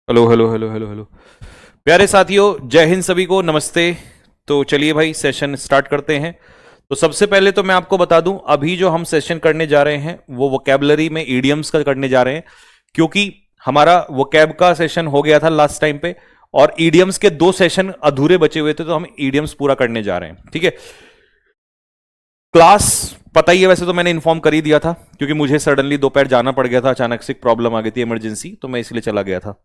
Hello hello hello hello hello. प्यारे साथियों, जय हिंद सभी को, नमस्ते। तो चलिए भाई सेशन स्टार्ट करते हैं। तो सबसे पहले तो मैं आपको बता दूं, अभी जो हम सेशन करने जा रहे हैं वो वोकैबुलरी में ईडियम्स का करने जा रहे हैं, क्योंकि हमारा वोकैब का सेशन हो गया था लास्ट टाइम पे और ईडियम्स के 2 सेशन अधूरे बचे हुए थे, तो हम ईडियम्स पूरा करने जा रहे हैं। ठीक है। क्लास पता ही है, वैसे तो मैंने इन्फॉर्म कर ही दिया था, क्योंकि मुझे सडनली दोपहर जाना पड़ गया था, अचानक से प्रॉब्लम आ गई थी, इमरजेंसी, तो मैं इसलिए चला गया था।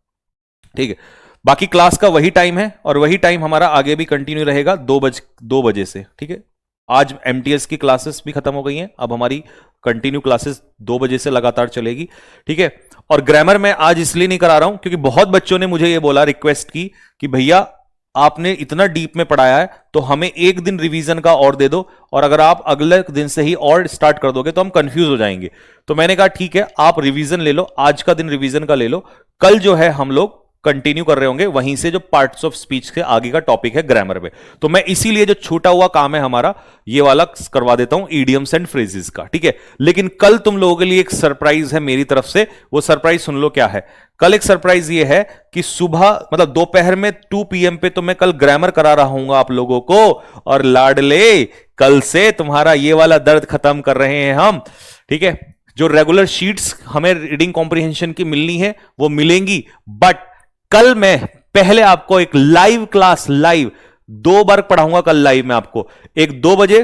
ठीक है। बाकी क्लास का वही टाइम है और वही टाइम हमारा आगे भी कंटिन्यू रहेगा 2 बजे से। ठीक है। आज एमटीएस की क्लासेस भी खत्म हो गई हैं, अब हमारी कंटिन्यू क्लासेस 2 बजे से लगातार चलेगी। ठीक है। और ग्रामर मैं आज इसलिए नहीं करा रहा हूं क्योंकि बहुत बच्चों ने मुझे ये बोला, रिक्वेस्ट की कि भैया आपने इतना डीप में पढ़ाया है तो हमें एक दिन रिवीजन का और दे दो, और अगर आप अगले दिन से ही और स्टार्ट कर दोगे तो हम कंफ्यूज हो जाएंगे। तो मैंने कहा ठीक है, आप रिवीजन ले लो, आज का दिन रिवीजन का ले लो, कल जो है हम लोग कंटिन्यू कर रहे होंगे वहीं से जो पार्ट्स ऑफ स्पीच के आगे का टॉपिक है ग्रामर में। तो मैं इसीलिए जो छूटा हुआ काम है हमारा ये वाला करवा देता हूं, इडियम्स एंड फ्रेजेस का। ठीक है। लेकिन कल तुम लोगों के लिए एक सरप्राइज है मेरी तरफ से, वो सरप्राइज सुन लो क्या है। कल एक सरप्राइज ये है कि सुबह मतलब दोपहर में 2 PM पे तो मैं कल ग्रामर करा रहा हूं आप लोगों को, और लाडले कल से तुम्हारा ये वाला दर्द खत्म कर रहे हैं हम। ठीक है। जो रेगुलर शीट्स हमें रीडिंग कॉम्प्रिहेंशन की मिलनी है वो मिलेंगी, बट कल मैं पहले आपको एक लाइव क्लास, लाइव 2 बार पढ़ाऊंगा कल लाइव में आपको, एक 2 बजे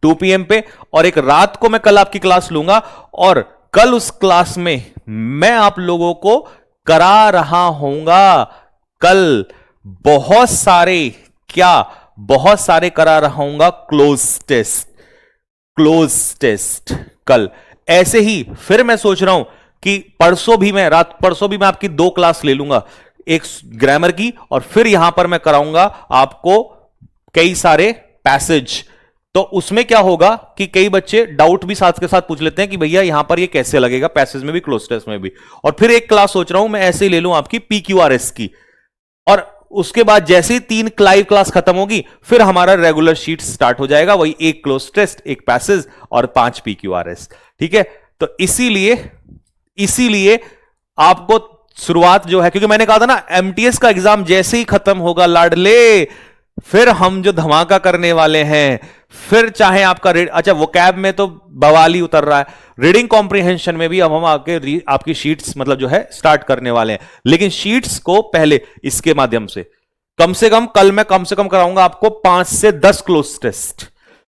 2 PM पे, और एक रात को मैं कल आपकी क्लास लूंगा। और कल उस क्लास में मैं आप लोगों को करा रहा हूंगा कल बहुत सारे, क्या बहुत सारे करा रहा हूंगा क्लोज टेस्ट, क्लोज टेस्ट कल। ऐसे ही फिर मैं सोच रहा हूं कि परसों भी मैं आपकी 2 क्लास ले लूंगा, एक ग्रामर की और फिर यहां पर मैं कराऊंगा आपको कई सारे पैसेज। तो उसमें क्या होगा कि कई बच्चे डाउट भी साथ के साथ पूछ लेते हैं कि भैया यहां पर ये कैसे लगेगा, पैसेज में भी क्लोज टेस्ट में भी। और फिर एक क्लास सोच रहा हूं मैं ऐसे ही ले लूं आपकी PQRS की, और उसके बाद जैसे ही 3 लाइव क्लास खत्म होगी फिर हमारा रेगुलर शीट स्टार्ट हो जाएगा, वही एक क्लोज टेस्ट, एक पैसेज और 5 PQRS। ठीक है। तो इसीलिए इसीलिए आपको शुरुआत जो है, क्योंकि मैंने कहा था ना एमटीएस का एग्जाम जैसे ही खत्म होगा लाडले, फिर हम जो धमाका करने वाले हैं, फिर चाहे आपका अच्छा वोकैब में तो बवाल ही उतर रहा है, रीडिंग कॉम्प्रिहेंशन में भी अब हम आपकी शीट्स मतलब जो है स्टार्ट करने वाले हैं। लेकिन शीट्स को पहले इसके माध्यम से कम कल मैं कम से कम कराऊंगा आपको 5 से 10 क्लोज टेस्ट,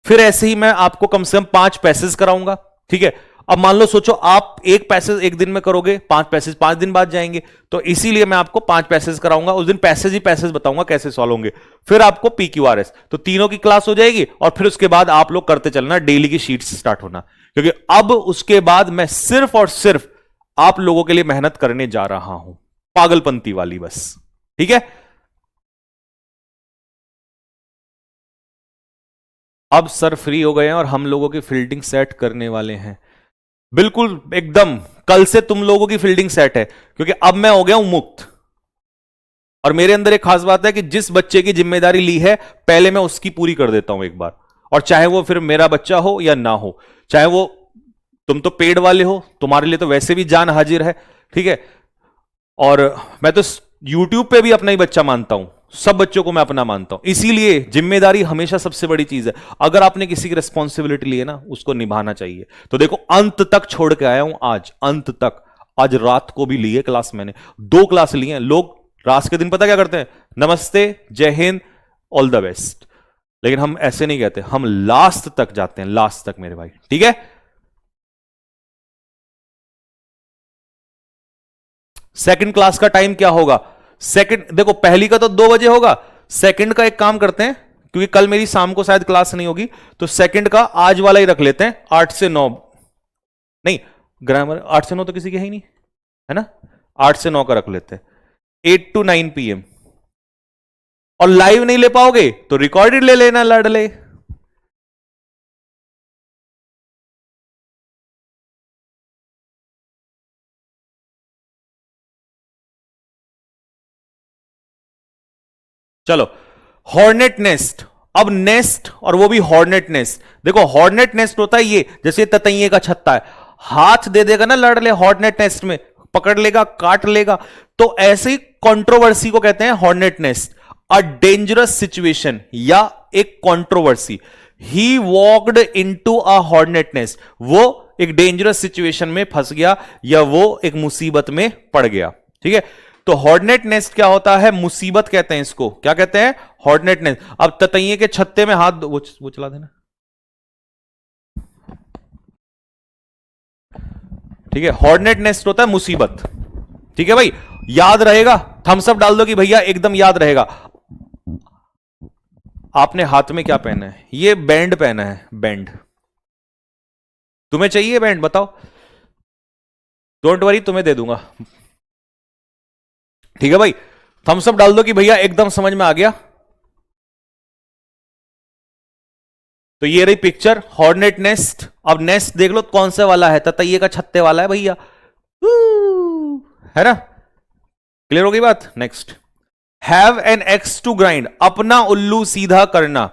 फिर ऐसे ही मैं आपको कम से कम 5 पैसेज कराऊंगा। ठीक है। अब मान लो सोचो आप एक पैसेज एक दिन में करोगे, 5 पैसेज 5 दिन बाद जाएंगे, तो इसीलिए मैं आपको 5 पैसेज कराऊंगा, उस दिन पैसेज ही पैसेज बताऊंगा कैसे सॉल्व होंगे, फिर आपको PQRS, तो तीनों की क्लास हो जाएगी। और फिर उसके बाद आप लोग करते चलना, डेली की शीट्स स्टार्ट होना, क्योंकि अब उसके बाद मैं सिर्फ और सिर्फ आप लोगों के लिए मेहनत करने जा रहा हूं, पागलपंती वाली बस। ठीक है। अब सर फ्री हो गए हैं और हम लोगों की फील्डिंग सेट करने वाले हैं, बिल्कुल एकदम। कल से तुम लोगों की फील्डिंग सेट है, क्योंकि अब मैं हो गया हूं मुक्त। और मेरे अंदर एक खास बात है कि जिस बच्चे की जिम्मेदारी ली है पहले मैं उसकी पूरी कर देता हूं एक बार, और चाहे वो फिर मेरा बच्चा हो या ना हो, चाहे वो तुम तो पेड वाले हो, तुम्हारे लिए तो वैसे भी जान हाजिर है। ठीक है। और मैं तो यूट्यूब पे भी अपना ही बच्चा मानता हूं, सब बच्चों को मैं अपना मानता हूं, इसीलिए जिम्मेदारी हमेशा सबसे बड़ी चीज है। अगर आपने किसी की रिस्पॉन्सिबिलिटी ली है ना, उसको निभाना चाहिए। तो देखो अंत तक छोड़ के आया हूं आज, अंत तक। आज रात को भी ली है क्लास, मैंने 2 क्लास ली है। लोग रात के दिन पता क्या करते हैं, नमस्ते, जय हिंद, ऑल द बेस्ट, लेकिन हम ऐसे नहीं कहते, हम लास्ट तक जाते हैं, लास्ट तक मेरे भाई। ठीक है। सेकंड क्लास का टाइम क्या होगा, सेकंड देखो, पहली का तो 2 बजे होगा, सेकंड का एक काम करते हैं, क्योंकि कल मेरी शाम को शायद क्लास नहीं होगी, तो सेकंड का आज वाला ही रख लेते हैं, 8 से 9। नहीं, ग्रामर 8 से 9 तो किसी के है ही नहीं, है ना, 8 से 9 का रख लेते हैं, 8 to 9 PM। और लाइव नहीं ले पाओगे तो रिकॉर्डेड ले लेना लाडले। चलो, हॉर्नेट नेस्ट। अब नेस्ट, और वो भी हॉर्नेट नेस्ट। देखो हॉर्नेट नेस्ट होता है ये, जैसे ततैये का छत्ता है, हाथ दे देगा ना लड़ले हॉर्नेट नेस्ट में, पकड़ लेगा, काट लेगा। तो ऐसे कंट्रोवर्सी को कहते हैं hornet nest, a dangerous situation या एक controversy. He walked into a hornet nest, वो एक डेंजरस सिचुएशन में फंस गया या वो एक मुसीबत में पड़ गया। ठीक है, तो हॉर्नेट नेस्ट क्या होता है? मुसीबत कहते हैं इसको। क्या कहते हैं? Hornet nest. अब ततैये के छत्ते में हाथ वो चला देना। ठीक है, हॉर्नेट नेस्ट होता है मुसीबत। ठीक है भाई, याद रहेगा, थम्स अप डाल दो कि भैया एकदम याद रहेगा। आपने हाथ में क्या पहना है? ये बैंड पहना है, बैंड। तुम्हें चाहिए बैंड? बताओ। डोंट वरी, तुम्हें दे दूंगा। ठीक है भाई, थम्स अप डाल दो कि भैया एकदम समझ में आ गया। तो ये रही पिक्चर, हॉर्नेट नेस्ट। अब नेस्ट देख लो कौन सा वाला है, ततैये का छत्ते वाला है भैया, है ना? क्लियर हो गई बात? Next, have an axe to grind, अपना उल्लू सीधा करना।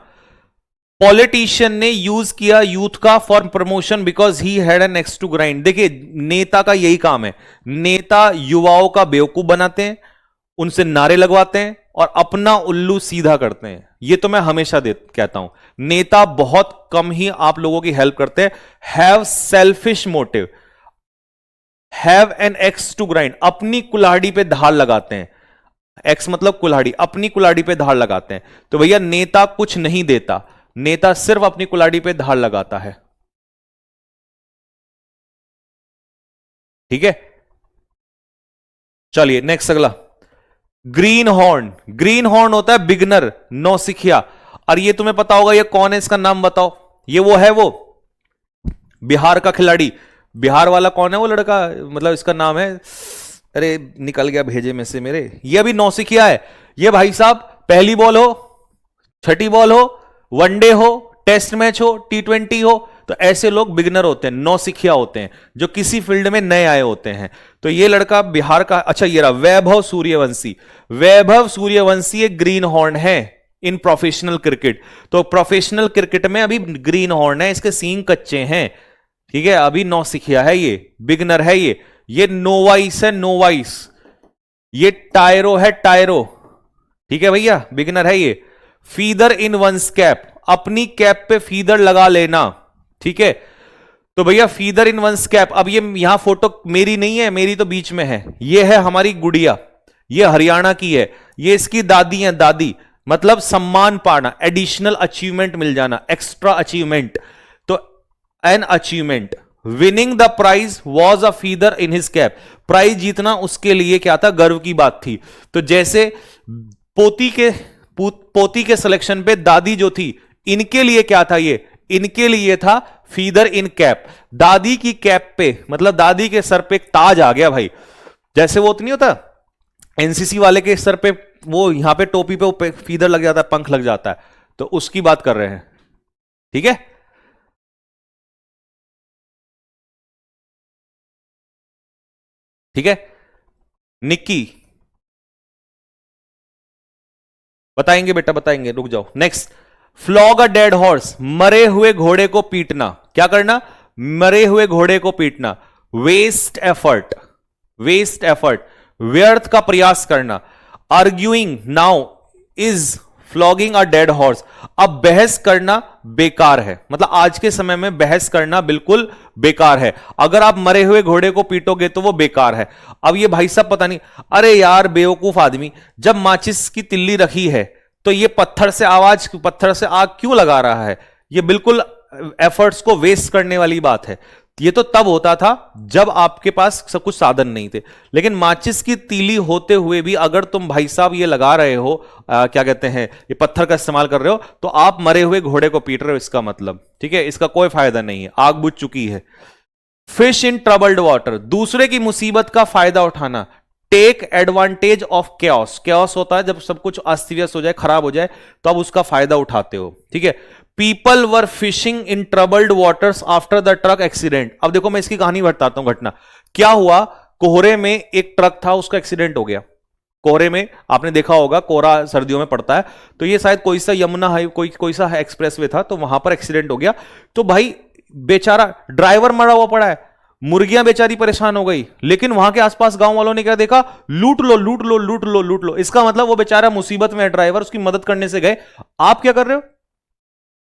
पॉलिटिशियन ने यूज किया यूथ का for promotion because he had an axe to grind. देखिए, नेता का यही काम है, नेता युवाओं का बेवकूफ बनाते हैं, उनसे नारे लगवाते हैं और अपना उल्लू सीधा करते हैं। ये तो मैं हमेशा कहता हूं, नेता बहुत कम ही आप लोगों की हेल्प करते हैं। Have selfish motive, have an axe to grind, अपनी कुल्हाड़ी पे धार लगाते हैं। एक्स मतलब कुल्हाड़ी, अपनी कुल्हाड़ी पे धार लगाते हैं। तो भैया नेता कुछ नहीं देता, नेता सिर्फ अपनी कुल्हाड़ी पे धार लगाता है। ठीक है, चलिए नेक्स्ट अगला, ग्रीन हॉर्न। ग्रीन हॉर्न होता है बिगनर, नौसिखिया। और ये तुम्हें पता होगा, ये कौन है, इसका नाम बताओ। ये वो है, वो बिहार का खिलाड़ी। बिहार वाला कौन है वो लड़का, मतलब इसका नाम है, अरे निकल गया भेजे में से मेरे। ये अभी नौसिखिया है। ये भाई साहब पहली बॉल हो, छठी बॉल हो, वनडे हो, टेस्ट मैच हो, T20 हो, तो ऐसे लोग बिगनर होते हैं, नौसिखिया होते हैं, जो किसी फील्ड में नए आए होते हैं। तो ये लड़का बिहार का, अच्छा ये रहा वैभव सूर्यवंशी। वैभव सूर्यवंशी एक ग्रीन हॉर्न है इन प्रोफेशनल क्रिकेट। तो प्रोफेशनल क्रिकेट में अभी ग्रीन हॉर्न है, इसके सींग कच्चे हैं। ठीक है, अभी नौसिखिया है, ये बिगनर है। ये नोवाइस है, नोवाइस। ये टायरो है, टायरो। ठीक है भैया, बिगनर है ये। फीदर इन वंस कैप, अपनी कैप पे फीदर लगा लेना। ठीक है, तो भैया फीदर इन वंस कैप। अब ये यहां फोटो मेरी नहीं है, मेरी तो बीच में है। ये है हमारी गुड़िया, ये हरियाणा की है, ये इसकी दादी है। दादी मतलब सम्मान पाना, एडिशनल अचीवमेंट मिल जाना, एक्स्ट्रा अचीवमेंट। तो an achievement, winning the prize was a feather in his cap. Prize जीतना उसके लिए क्या था, गर्व की बात थी। तो जैसे पोती के सिलेक्शन पे दादी जो थी, इनके लिए क्या था, ये इनके लिए था फीदर इन कैप। दादी की कैप पे, मतलब दादी के सर पे एक ताज आ गया भाई। जैसे वो नहीं होता एनसीसी वाले के सर पे, वो यहां पे टोपी पे फीदर लग जाता है, पंख लग जाता है, तो उसकी बात कर रहे हैं। ठीक है, ठीक है। निक्की बताएंगे बेटा, बताएंगे, रुक जाओ। Next, flog a dead horse, मरे हुए घोड़े को पीटना। क्या करना? मरे हुए घोड़े को पीटना। वेस्ट एफर्ट, वेस्ट एफर्ट, व्यर्थ का प्रयास करना। Arguing now is flogging a dead horse. अब बहस करना बेकार है, मतलब आज के समय में बहस करना बिल्कुल बेकार है। अगर आप मरे हुए घोड़े को पीटोगे तो वो बेकार है। अब ये भाई साहब पता नहीं, अरे यार बेवकूफ आदमी, जब माचिस की तिल्ली रखी है तो ये पत्थर से आग क्यों लगा रहा है? ये बिल्कुल एफर्ट्स को वेस्ट करने वाली बात है। ये तो तब होता था जब आपके पास सब कुछ साधन नहीं थे, लेकिन माचिस की तीली होते हुए भी अगर तुम भाई साहब ये लगा रहे हो, क्या कहते हैं, ये पत्थर का इस्तेमाल कर रहे हो, तो आप मरे हुए घोड़े को पीट रहे हो, इसका मतलब। ठीक है, इसका कोई फायदा नहीं है, आग बुझ चुकी है। फिश इन ट्रबल्ड वाटर, दूसरे की मुसीबत का फायदा उठाना। Take advantage of chaos, chaos होता है जब सब कुछ अस्त व्यस्त हो जाए, खराब हो जाए, तो आप उसका फायदा उठाते हो। ठीक है, people were fishing in troubled waters after the truck accident. अब देखो मैं इसकी कहानी बताता हूं, घटना क्या हुआ। कोहरे में एक ट्रक था, उसका एक्सीडेंट हो गया। कोहरे में आपने देखा होगा, कोहरा सर्दियों में पड़ता है, तो ये शायद कोई सा यमुना हाईवे, कोई सा एक्सप्रेसवे था, तो वहां पर एक्सीडेंट हो गया। तो भाई बेचारा ड्राइवर मरा हुआ पड़ा है, मुर्गियां बेचारी परेशान हो गई, लेकिन वहां के आसपास गांव वालों ने क्या देखा, लूट लो लूट लो लूट लो लूट लो। इसका मतलब वो बेचारा मुसीबत में है, ड्राइवर उसकी मदद करने से गए। आप क्या कर रहे हो,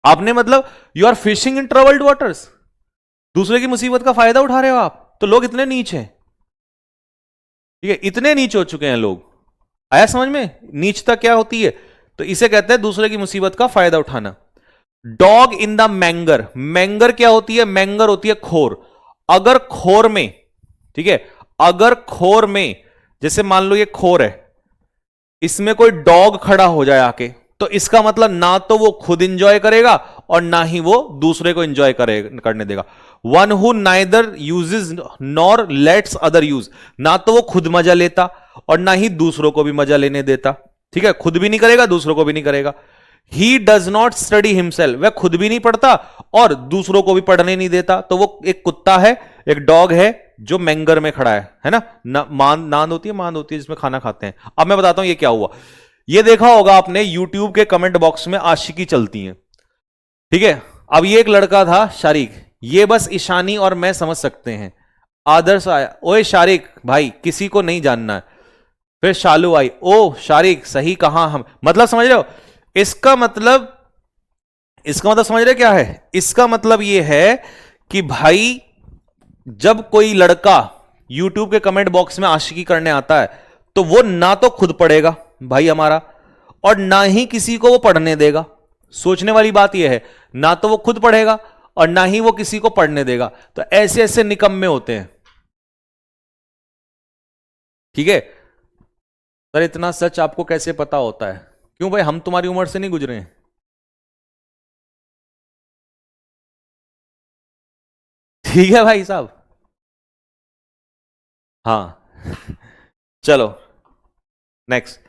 आपने मतलब you are fishing in troubled waters, दूसरे की मुसीबत का फायदा उठा रहे हो आप। तो लोग इतने नीच हैं, ठीक है, इतने नीच हो चुके हैं लोग। आया समझ में नीचता क्या होती है? तो इसे कहते हैं दूसरे की मुसीबत का फायदा उठाना। डॉग इन द मैंगर, मैंगर क्या होती है? मैंगर होती है खोर। अगर खोर में, ठीक है, अगर खोर में जैसे मान लो ये खोर है, इसमें कोई डॉग खड़ा हो जाए आके, तो इसका मतलब ना तो वो खुद इंजॉय करेगा और ना ही वो दूसरे को इंजॉय करने देगा। One who neither uses nor let's other use, ना तो वो खुद मजा लेता और ना ही दूसरों को भी मजा लेने देता, ठीक है, खुद भी नहीं करेगा दूसरों को भी नहीं करेगा। He does not study himself, वह खुद भी नहीं पढ़ता और दूसरों को भी पढ़ने नहीं देता। तो वो एक कुत्ता है, एक डॉग है जो मैंगर में खड़ा है ना, नांद होती है, मांद होती है जिसमें खाना खाते हैं। अब मैं बताता हूं ये क्या हुआ। ये देखा होगा आपने यूट्यूब के कमेंट बॉक्स में आशिकी चलती है, ठीक है। अब ये एक लड़का था शारिक, ये बस ईशानी और मैं समझ सकते हैं। आदर्श आया, ओए शारिक भाई किसी को नहीं जानना है। फिर शालू आई, ओ शारिक सही कहा हम, मतलब समझ रहे हो इसका मतलब, इसका मतलब समझ रहे क्या है? इसका मतलब यह है कि भाई जब कोई लड़का YouTube के कमेंट बॉक्स में आशिकी करने आता है तो वो ना तो खुद पढ़ेगा भाई हमारा, और ना ही किसी को वो पढ़ने देगा। सोचने वाली बात यह है, ना तो वो खुद पढ़ेगा और ना ही वो किसी को पढ़ने देगा। तो ऐसे ऐसे निकम्मे होते हैं, ठीक है। सर इतना सच आपको कैसे पता होता है? क्यों भाई, हम तुम्हारी उम्र से नहीं गुजरे हैं। ठीक है भाई साहब, हाँ। चलो next,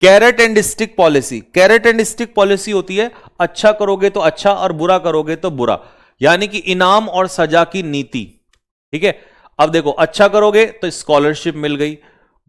carat and stick policy. Carat and stick policy होती है अच्छा करोगे तो अच्छा और बुरा करोगे तो बुरा, यानी कि इनाम और सजा की नीति, ठीक है। अब देखो, अच्छा करोगे तो स्कॉलरशिप मिल गई,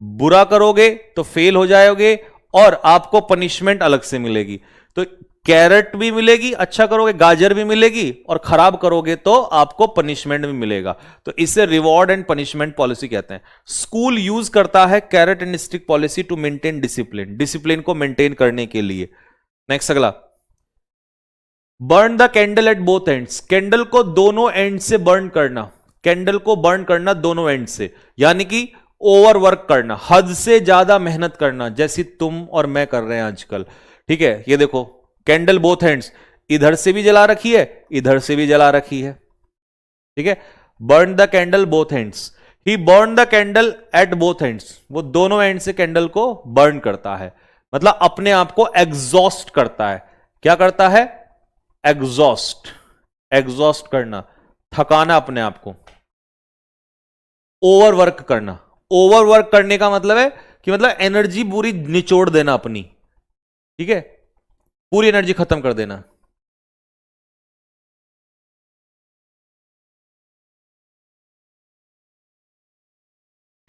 बुरा करोगे तो फेल हो जाओगे और आपको पनिशमेंट अलग से मिलेगी। तो कैरेट भी मिलेगी, अच्छा करोगे गाजर भी मिलेगी, और खराब करोगे तो आपको पनिशमेंट भी मिलेगा। तो इसे रिवॉर्ड एंड पनिशमेंट पॉलिसी कहते हैं। स्कूल यूज करता है carrot and stick policy to maintain discipline, discipline को मेंटेन करने के लिए। नेक्स्ट अगला, burn the candle at both ends. Candle को दोनों एंड से बर्न करना, कैंडल को बर्न करना दोनों एंड से, यानी कि ओवर वर्क करना, हद से ज्यादा मेहनत करना, जैसी तुम और मैं कर रहे हैं आजकल, ठीक है। ये देखो कैंडल बोथ एंड्स, इधर से भी जला रखी है इधर से भी जला रखी है, ठीक है। Burn the candle both ends, he burn the candle at both ends, वो दोनों एंड से कैंडल को बर्न करता है, मतलब अपने आप को एग्जॉस्ट करता है। क्या करता है? एग्जॉस्ट, एग्जॉस्ट करना, थकाना अपने आप को। ओवरवर्क करना, ओवरवर्क करने का मतलब है कि मतलब एनर्जी पूरी निचोड़ देना अपनी, ठीक है, पूरी एनर्जी खत्म कर देना।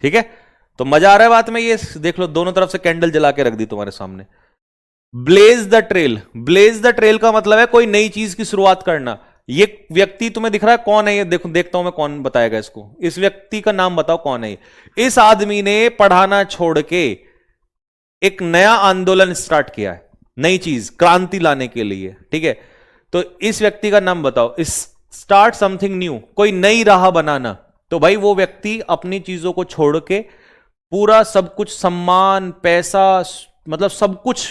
ठीक है, तो मजा आ रहा है बात में? ये देख लो, दोनों तरफ से कैंडल जला के रख दी तुम्हारे सामने। Blaze the trail, blaze the trail का मतलब है कोई नई चीज की शुरुआत करना। ये व्यक्ति तुम्हें दिख रहा है कौन है? ये देखो, देखता हूं मैं कौन बताएगा इसको। इस व्यक्ति का नाम बताओ कौन है ये। इस आदमी ने पढ़ाना छोड़ के एक नया आंदोलन स्टार्ट किया है, नई चीज, क्रांति लाने के लिए, ठीक है। तो इस व्यक्ति का नाम बताओ। इस स्टार्ट समथिंग न्यू, कोई नई राह बनाना। तो भाई वो व्यक्ति अपनी चीजों को छोड़ के पूरा सब कुछ, सम्मान, पैसा, मतलब सब कुछ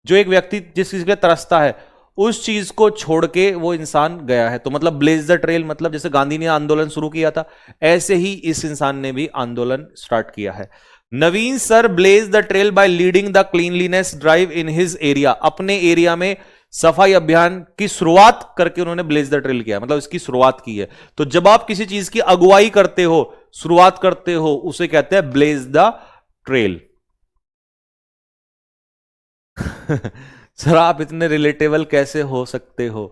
जो एक व्यक्ति जिस चीज के तरसता है, उस चीज को छोड़ के वो इंसान गया है। तो मतलब ब्लेज द ट्रेल, मतलब जैसे गांधी ने आंदोलन शुरू किया था, ऐसे ही इस इंसान ने भी आंदोलन स्टार्ट किया है। Naveen sir blaze the trail by leading the cleanliness drive in his area. अपने एरिया में सफाई अभियान की शुरुआत करके उन्होंने ब्लेज द ट्रेल किया, मतलब इसकी शुरुआत की है। तो जब आप किसी चीज की अगुवाई करते हो, शुरुआत करते हो, उसे कहते हैं ब्लेज द ट्रेल। सर आप इतने रिलेटेबल कैसे हो सकते हो?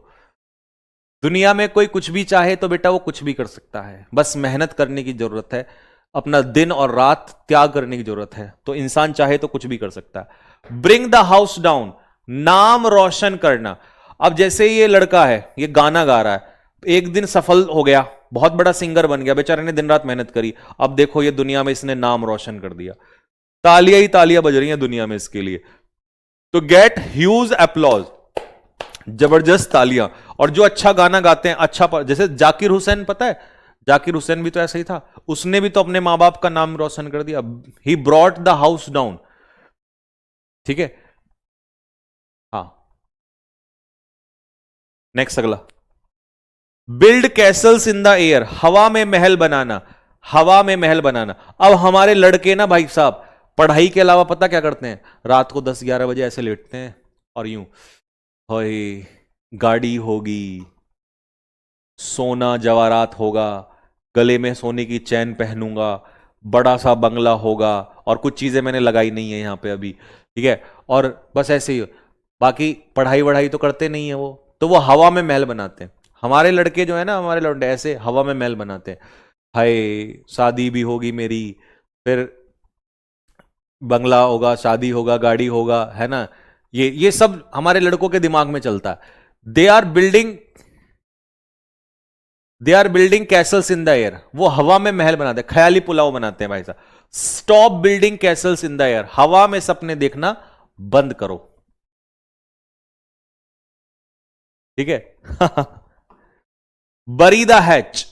दुनिया में कोई कुछ भी चाहे तो बेटा वो कुछ भी कर सकता है, बस मेहनत करने की जरूरत है, अपना दिन और रात त्याग करने की जरूरत है। तो इंसान चाहे तो कुछ भी कर सकता है। ब्रिंग द हाउस डाउन, नाम रोशन करना। अब जैसे ये लड़का है, ये गाना गा रहा है, एक दिन सफल हो गया, बहुत बड़ा सिंगर बन गया, बेचारे ने दिन रात मेहनत करी, अब देखो ये दुनिया में इसने नाम रोशन कर दिया, तालियां ही तालियां बज रही हैं दुनिया में इसके लिए। तो गेट ह्यूज अप्लॉज, जबरदस्त तालियां। और जो अच्छा गाना गाते हैं, अच्छा जैसे जाकिर हुसैन, पता है जाकिर हुसैन भी तो ऐसा ही था, उसने भी तो अपने मां बाप का नाम रोशन कर दिया। He brought the house down, ठीक है। हाँ, नेक्स्ट अगला, build Castle's in the air, हवा में महल बनाना, हवा में महल बनाना। अब हमारे लड़के ना भाई साहब पढ़ाई के अलावा पता क्या करते हैं, रात को 10-11 बजे ऐसे लेटते हैं और यूं, होए गाड़ी होगी, सोना जवाहरात होगा, गले में सोने की चैन पहनूंगा, बड़ा सा बंगला होगा, और कुछ चीजें मैंने लगाई नहीं है यहां पे अभी, ठीक है, और बस ऐसे ही, बाकी पढ़ाई वढ़ाई तो करते नहीं है वो, तो वो हवा में महल बनाते हैं। हमारे लड़के जो है ना, हमारे लौंडे ऐसे हवा में महल बनाते हैं, हाय शादी भी होगी मेरी, फिर बंगला होगा, शादी होगा, गाड़ी होगा, है ना, ये सब हमारे लड़कों के दिमाग में चलता है। They are building castles in the air, वो हवा में महल बनाते हैं, ख्याली पुलाव बनाते हैं भाई साहब। Stop building castles in the air, हवा में सपने देखना बंद करो, ठीक है। बरी द हैच,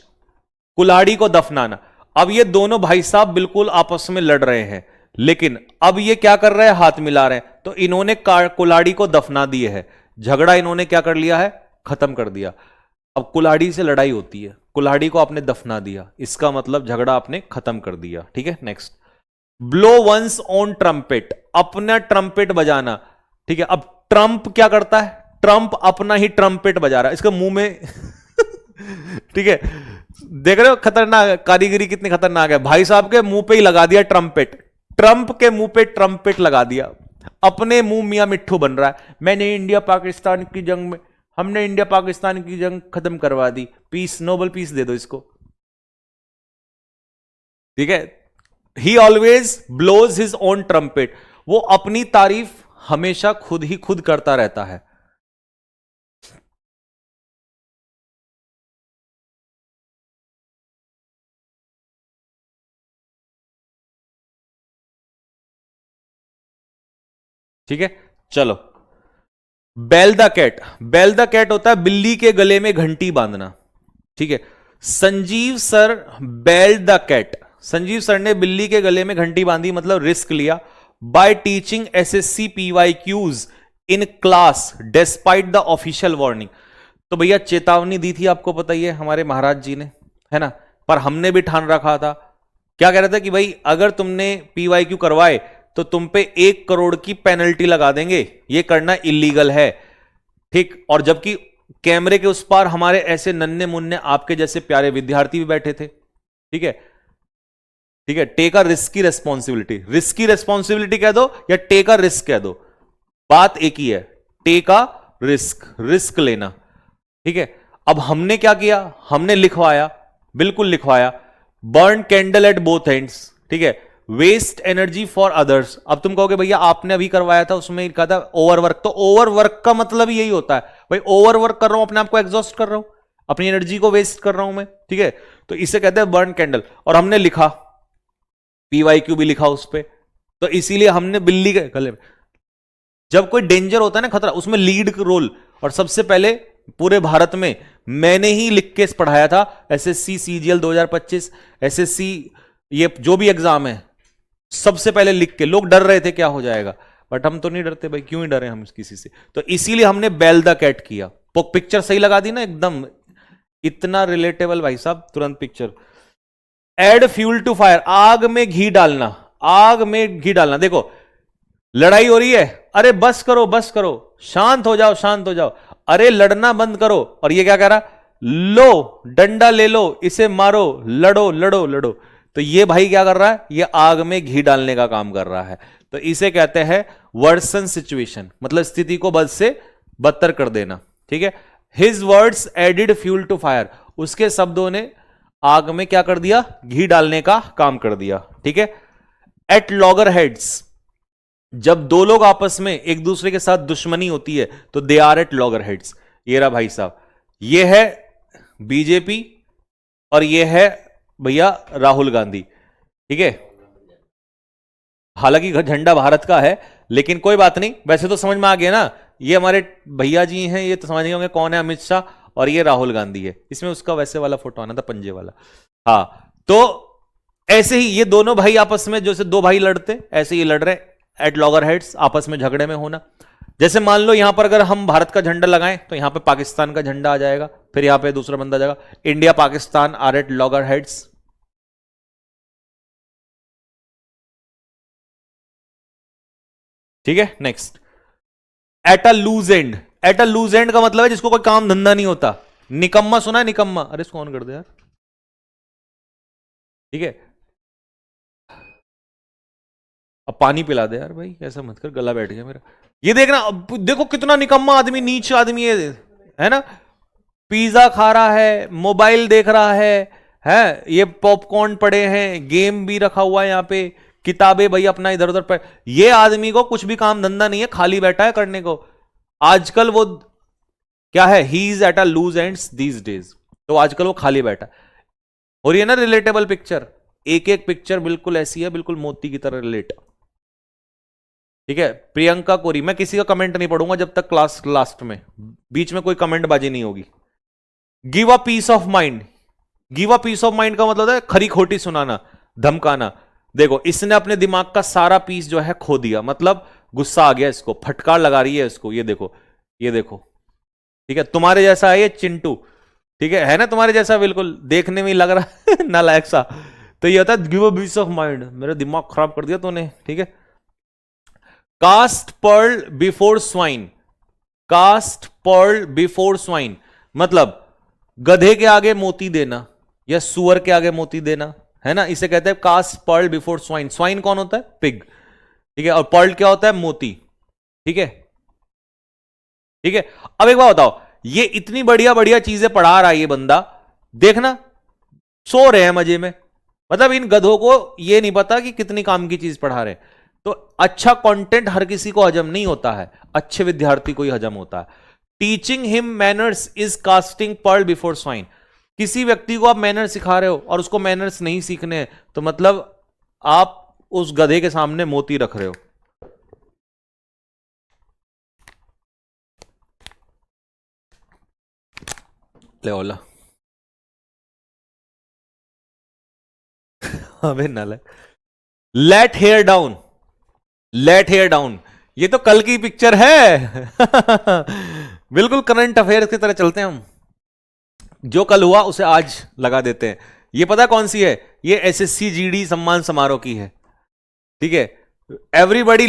कुल्हाड़ी को दफनाना। अब ये दोनों भाई साहब बिल्कुल आपस में लड़ रहे हैं, लेकिन अब ये क्या कर रहे हैं, हाथ मिला रहे हैं, तो इन्होंने कुल्हाड़ी को दफना दिए है, झगड़ा इन्होंने क्या कर लिया है, खत्म कर दिया। अब कुल्हाड़ी से लड़ाई होती है, कुल्हाड़ी को आपने दफना दिया, इसका मतलब झगड़ा आपने खत्म कर दिया, ठीक है। Next, blow one's on trumpet, अपना ट्रम्पेट बजाना, ठीक है। अब ट्रम्प क्या करता है, ट्रम्प अपना ही ट्रम्पेट बजा रहा है, इसका मुंह में ठीक है, देख रहे हो खतरनाक कारीगरी कितनी खतरनाक है, भाई साहब के मुंह पे ही लगा दिया ट्रम्पेट, ट्रम्प के मुंह पे ट्रम्पेट लगा दिया, अपने मुंह मियां मिट्ठू बन रहा है, मैंने इंडिया पाकिस्तान की जंग में, हमने इंडिया पाकिस्तान की जंग खत्म करवा दी, पीस, नोबेल पीस दे दो इसको, ठीक है। He always blows his own trumpet, वो अपनी तारीफ हमेशा खुद ही खुद करता रहता है, ठीक है। चलो, bell the cat, bell the cat होता है बिल्ली के गले में घंटी बांधना, ठीक है। Sanjeev sir bell the cat, Sanjeev sir ने बिल्ली के गले में घंटी बांधी, मतलब रिस्क लिया, bye teaching SSC PYQs in class despite the official warning. तो भैया चेतावनी दी थी, आपको पता ही है हमारे महाराज जी ने, है ना, पर हमने भी ठान रखा था, क्या कह रहा था कि भाई अगर तुमने पीवाईक्यू करवाए तो तुम पे 1 करोड़ की पेनल्टी लगा देंगे, ये करना इलीगल है, ठीक। और जबकि कैमरे के उस पार हमारे ऐसे नन्हे मुन्ने आपके जैसे प्यारे विद्यार्थी भी बैठे थे, ठीक है, ठीक है। Take a risky responsibility, risky responsibility कह दो या टेक अ रिस्क कह दो, बात एक ही है, टेक अ रिस्क, रिस्क लेना, ठीक है। अब हमने क्या किया, हमने लिखवाया, बिल्कुल लिखवाया, burn candle at both ends, ठीक है, वेस्ट एनर्जी फॉर अदर्स। अब तुम कहोगे भैया आपने अभी करवाया था उसमें कहा था ओवरवर्क, तो ओवरवर्क का मतलब यही होता है भाई, ओवरवर्क कर रहा हूं, अपने आप को एग्जॉस्ट कर रहा हूं, अपनी एनर्जी को वेस्ट कर रहा हूं मैं, ठीक है। तो इसे कहते हैं बर्न कैंडल, और हमने लिखा पीवाईक्यू भी लिखा उस पर, तो इसीलिए हमने बिल्ली के गले में, जब कोई डेंजर होता है ना, खतरा, उसमें लीड रोल, और सबसे पहले पूरे भारत में मैंने ही लिख के पढ़ाया था, एसएससी सीजीएल 2025, एसएससी ये जो भी एग्जाम है, सबसे पहले लिख के, लोग डर रहे थे क्या हो जाएगा, बट हम तो नहीं डरते भाई, क्यों ही डरे हम किसी से, तो इसीलिए हमने बेल द कैट किया। पिक्चर सही लगा दी ना एकदम, इतना रिलेटेबल भाई साहब, तुरंत picture. Add fuel to fire, आग में घी डालना, आग में घी डालना। देखो लड़ाई हो रही है, अरे बस करो बस करो, शांत हो जाओ शांत हो जाओ, अरे लड़ना बंद करो, और ये क्या कह रहा, लो डंडा ले लो, इसे मारो, लड़ो लड़ो लड़ो, तो ये भाई क्या कर रहा है, ये आग में घी डालने का काम कर रहा है, तो इसे कहते हैं वर्सन सिचुएशन, मतलब स्थिति को बद से बदतर कर देना, ठीक है। His words added fuel to fire, उसके शब्दों ने आग में क्या कर दिया, घी डालने का काम कर दिया, ठीक है। एट लॉगर हेड्स, जब दो लोग आपस में एक दूसरे के साथ दुश्मनी होती है तो they are at loggerheads, ये रहा भाई साहब, ये है बीजेपी और ये है भैया राहुल गांधी। ठीक है, हालांकि झंडा भारत का है लेकिन कोई बात नहीं, वैसे तो समझ में आ गया ना, ये हमारे भैया जी हैं, ये तो समझ गए होंगे कौन है, अमित शाह, और ये राहुल गांधी है। इसमें उसका वैसे वाला फोटो आना था, पंजे वाला। हाँ, तो ऐसे ही ये दोनों भाई आपस में, जैसे दो भाई लड़ते ऐसे ही लड़ रहे एट लॉगर हेड्स, आपस में झगड़े में होना। जैसे मान लो यहां पर अगर हम भारत का झंडा लगाएं तो यहां पे पाकिस्तान का झंडा आ जाएगा, फिर यहां पे दूसरा बंदा आ जाएगा, India Pakistan are at loggerheads. ठीक है, next, at a loose end. At a loose end का मतलब है जिसको कोई काम धंधा नहीं होता। निकम्मा सुना है, निकम्मा? अरे इसको ऑन कर दे यार। ठीक है, अब पानी पिला दे यार भाई, ऐसा मत कर, गला बैठ गया मेरा। ये देखना, अब देखो कितना निकम्मा आदमी, नीच आदमी है ना। पिज्जा खा रहा है, मोबाइल देख रहा है ये पॉपकॉर्न पड़े हैं, गेम भी रखा हुआ है यहाँ पे, किताबें भाई अपना इधर उधर पर। ये आदमी को कुछ भी काम धंधा नहीं है, खाली बैठा है करने को। आजकल वो क्या है, he is at a loose ends these days, तो आजकल वो खाली बैठा। और ये ना रिलेटेबल पिक्चर, एक एक पिक्चर बिल्कुल ऐसी है, बिल्कुल मोती की तरह रिलेट। ठीक है, प्रियंका कोरी, मैं किसी का कमेंट नहीं पढ़ूंगा जब तक क्लास लास्ट में, बीच में कोई कमेंट बाजी नहीं होगी। Give a piece of mind. Give a piece of mind का मतलब है खरी खोटी सुनाना, धमकाना। देखो इसने अपने दिमाग का सारा पीस जो है खो दिया, मतलब गुस्सा आ गया इसको, फटकार लगा रही है इसको। ये देखो, ये देखो। ठीक है, तुम्हारे जैसा है ये चिंटू। ठीक है ना, तुम्हारे जैसा बिल्कुल देखने में ही लग रहा है नालायक सा। तो ये होता है give a piece of mind, मेरा दिमाग खराब कर दिया तूने। ठीक है, cast pearl before swine. Cast pearl before swine मतलब गधे के आगे मोती देना या सुअर के आगे मोती देना, है ना, इसे कहते हैं cast pearl before swine. Swine कौन होता है? पिग। ठीक है, और पर्ल क्या होता है? मोती। ठीक है, ठीक है। अब एक बात बताओ, ये इतनी बढ़िया बढ़िया चीजें पढ़ा रहा है ये बंदा, देखना सो रहे हैं मजे में। मतलब इन गधों को ये नहीं पता कि कितनी काम की चीज पढ़ा रहे हैं। तो अच्छा कंटेंट हर किसी को हजम नहीं होता है, अच्छे विद्यार्थी को ही हजम होता है। Teaching him manners is casting pearl before swine. किसी व्यक्ति को आप मैनर्स सिखा रहे हो और उसको मैनर्स नहीं सीखने हैं, तो मतलब आप उस गधे के सामने मोती रख रहे हो। ले ओला अबे नाले, let hair down. Let hair down, ये तो कल की पिक्चर है बिल्कुल करंट अफेयर की तरह चलते हैं हम, जो कल हुआ उसे आज लगा देते हैं। ये पता कौन सी है? ये एसएससी जीडी सम्मान समारोह की है। ठीक है, everybody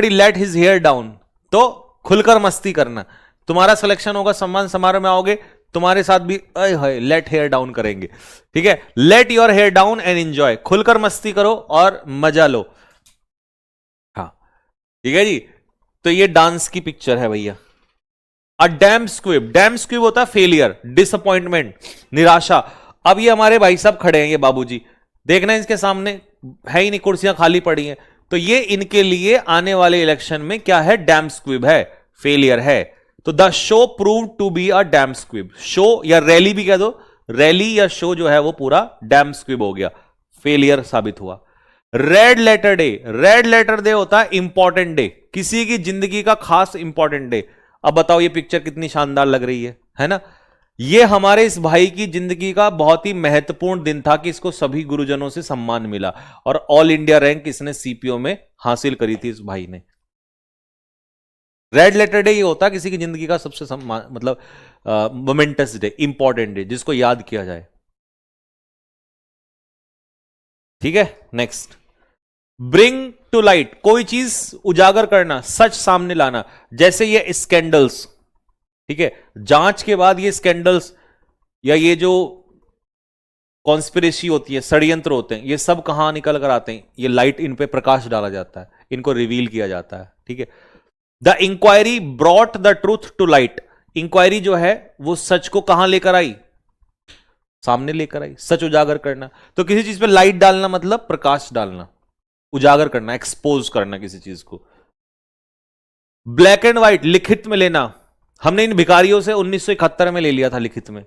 let his hair down, तो खुलकर मस्ती करना। तुम्हारा सिलेक्शन होगा, सम्मान समारोह में आओगे, तुम्हारे साथ भी लेट हेयर डाउन करेंगे। ठीक है, let your hair down and enjoy, खुलकर मस्ती करो और मजा लो। हाँ, ठीक है जी। तो ये डांस की पिक्चर है भैया। अ डैम स्क्विब, डैम स्क्विब होता है फेलियर, डिसअपॉइंटमेंट, निराशा। अब ये हमारे भाई साहब खड़े हैं, ये बाबूजी, देखना इनके सामने है ही नहीं, कुर्सियां खाली पड़ी हैं। तो ये इनके लिए आने वाले इलेक्शन में क्या है? डैम स्क्विब है, फेलियर है। तो the show prove to be a damp squib. Show या रैली भी कह दो, रैली या शो जो है वो पूरा डैम स्क्विब हो गया, फेलियर साबित हुआ। Red letter day, red letter day होता है इंपॉर्टेंट डे, किसी की जिंदगी का खास इंपॉर्टेंट डे। अब बताओ ये पिक्चर कितनी शानदार लग रही है ना। ये हमारे इस भाई की जिंदगी का बहुत ही महत्वपूर्ण दिन था कि इसको सभी गुरुजनों से सम्मान मिला और ऑल इंडिया रैंक इसने सीपीओ में हासिल करी थी इस भाई ने। रेड लेटर डे ये होता है किसी की जिंदगी का सबसे सम्मान, मतलब मोमेंटस डे, इंपॉर्टेंट डे, जिसको याद किया जाए। ठीक है, नेक्स्ट, ब्रिंग टू लाइट, कोई चीज उजागर करना, सच सामने लाना। जैसे ये स्कैंडल्स, ठीक है, जांच के बाद ये स्कैंडल्स या ये जो कॉन्स्पिरेसी होती है, षड्यंत्र होते हैं, ये सब कहां निकल कर आते हैं? ये लाइट, इन पे प्रकाश डाला जाता है, इनको रिवील किया जाता है। ठीक है, the inquiry brought the truth to light. Inquiry जो है वो सच को कहां लेकर आई? सामने लेकर आई, सच उजागर करना। तो किसी चीज पे लाइट डालना मतलब प्रकाश डालना, उजागर करना, एक्सपोज करना किसी चीज को। ब्लैक एंड व्हाइट, लिखित में लेना, हमने इन भिखारियों से 1971 में ले लिया था लिखित में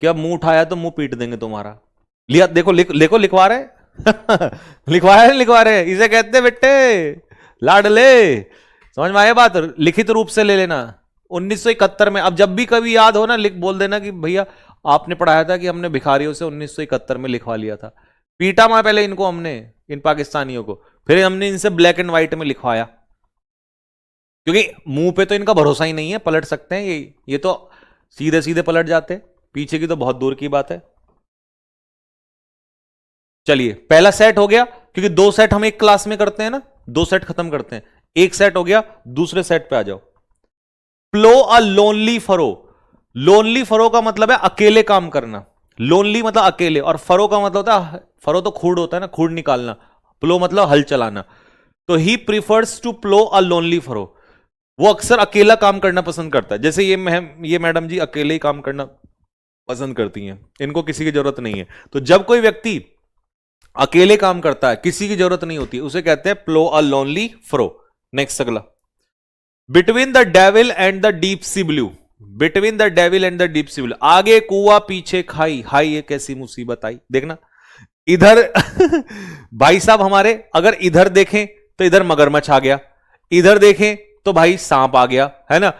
कि अब मुंह उठाया तो मुंह पीट देंगे तुम्हारा। लिया, देखो देखो लिखवा रहे लिखवा रहे, इसे कहते बेटे लाडले। समझ में आया बात? लिखित रूप से ले लेना 1971 में। अब जब भी कभी याद हो ना, लिख बोल देना कि भैया आपने पढ़ाया था कि हमने भिखारियों से 1971 में लिखवा लिया था। पीटा मार पहले इनको हमने, इन पाकिस्तानियों को, फिर हमने इनसे ब्लैक एंड व्हाइट में लिखवाया, क्योंकि मुंह पे तो इनका भरोसा ही नहीं है, पलट सकते हैं ये तो सीधे सीधे पलट जाते हैं, पीछे की तो बहुत दूर की बात है। चलिए पहला सेट हो गया, क्योंकि 2 सेट हम एक क्लास में करते हैं ना, 2 सेट खत्म करते हैं। एक सेट हो गया, दूसरे सेट पे आ जाओ। Plough a lonely furrow. Lonely furrow का मतलब है अकेले काम करना। लोनली मतलब अकेले, और फरो का मतलब होता है, फरो तो खूड़ होता है ना, खूड़ निकालना। प्लो मतलब हल चलाना। तो he prefers to plough a lonely furrow. वो अक्सर अकेला काम करना पसंद करता है। जैसे ये मैडम जी अकेले ही काम करना पसंद करती हैं, इनको किसी की जरूरत नहीं है। तो जब कोई व्यक्ति अकेले काम करता है, किसी की जरूरत नहीं होती, उसे कहते हैं प्लो अ लोनली फरो। नेक्स्ट अगला, between the devil and the deep sea blue. Between the devil and the deep sea blue, आगे कुआ पीछे खाई, हाई ये कैसी मुसीबत आई। देखना इधर भाई साहब हमारे, अगर इधर देखें तो इधर मगरमच्छ आ गया, इधर देखें तो भाई सांप आ गया, है ना।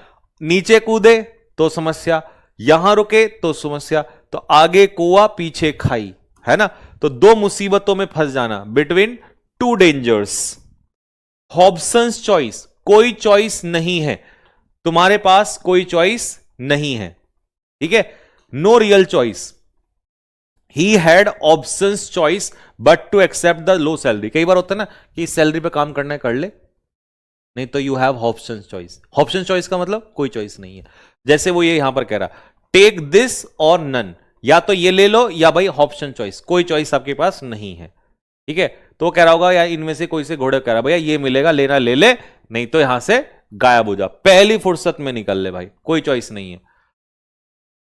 नीचे कूदे तो समस्या, यहां रुके तो समस्या। तो आगे कुआ पीछे खाई, है ना। तो 2 मुसीबतों में फंस जाना, बिटवीन 2 डेंजर्स। हॉब्सन्स चॉइस, कोई चॉइस नहीं है तुम्हारे पास, कोई चॉइस नहीं है, ठीक है। No real choice. He had options choice but to accept the low salary. कई बार होता है ना कि सैलरी पे काम करना है कर ले, नहीं तो you have options choice. Options choice का मतलब कोई चॉइस नहीं है। जैसे वो ये यहां पर कह रहा, टेक दिस और नन, या तो ये ले लो या भाई ऑप्शन चॉइस, कोई चॉइस आपके पास नहीं है, ठीक है। तो वो कह रहा होगा या इनमें से कोई से घोड़े कह रहा भैया ये मिलेगा, लेना ले ले, नहीं तो यहां से गायब हो जा, पहली फुर्सत में निकल ले भाई, कोई चॉइस नहीं है।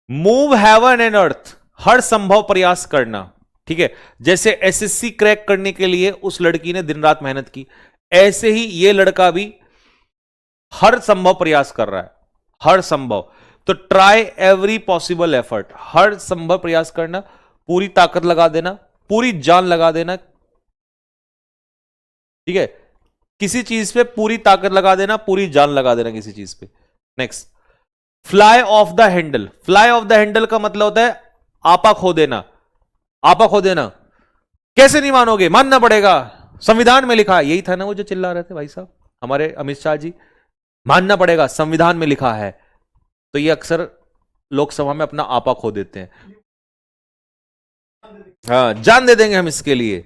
मूव हेवन एंड अर्थ, हर संभव प्रयास करना, ठीक है। जैसे एसएससी क्रैक करने के लिए उस लड़की ने दिन रात मेहनत की, ऐसे ही ये लड़का भी हर संभव प्रयास कर रहा है, हर संभव। तो ट्राई एवरी पॉसिबल एफर्ट, हर संभव प्रयास करना, पूरी ताकत लगा देना, पूरी जान लगा देना, ठीक है। किसी चीज पे पूरी ताकत लगा देना, पूरी जान लगा देना किसी चीज पे। Next, fly of the handle. Fly of the handle का मतलब होता है आपा खो देना। आपा खो देना कैसे नहीं मानोगे, मानना पड़ेगा, संविधान में लिखा है। यही था ना वो जो चिल्ला रहे थे भाई साहब हमारे अमित शाह जी, मानना पड़ेगा, संविधान में लिखा है। तो ये अक्सर लोकसभा में अपना आपा खो देते हैं। हाँ, जान दे देंगे हम इसके लिए,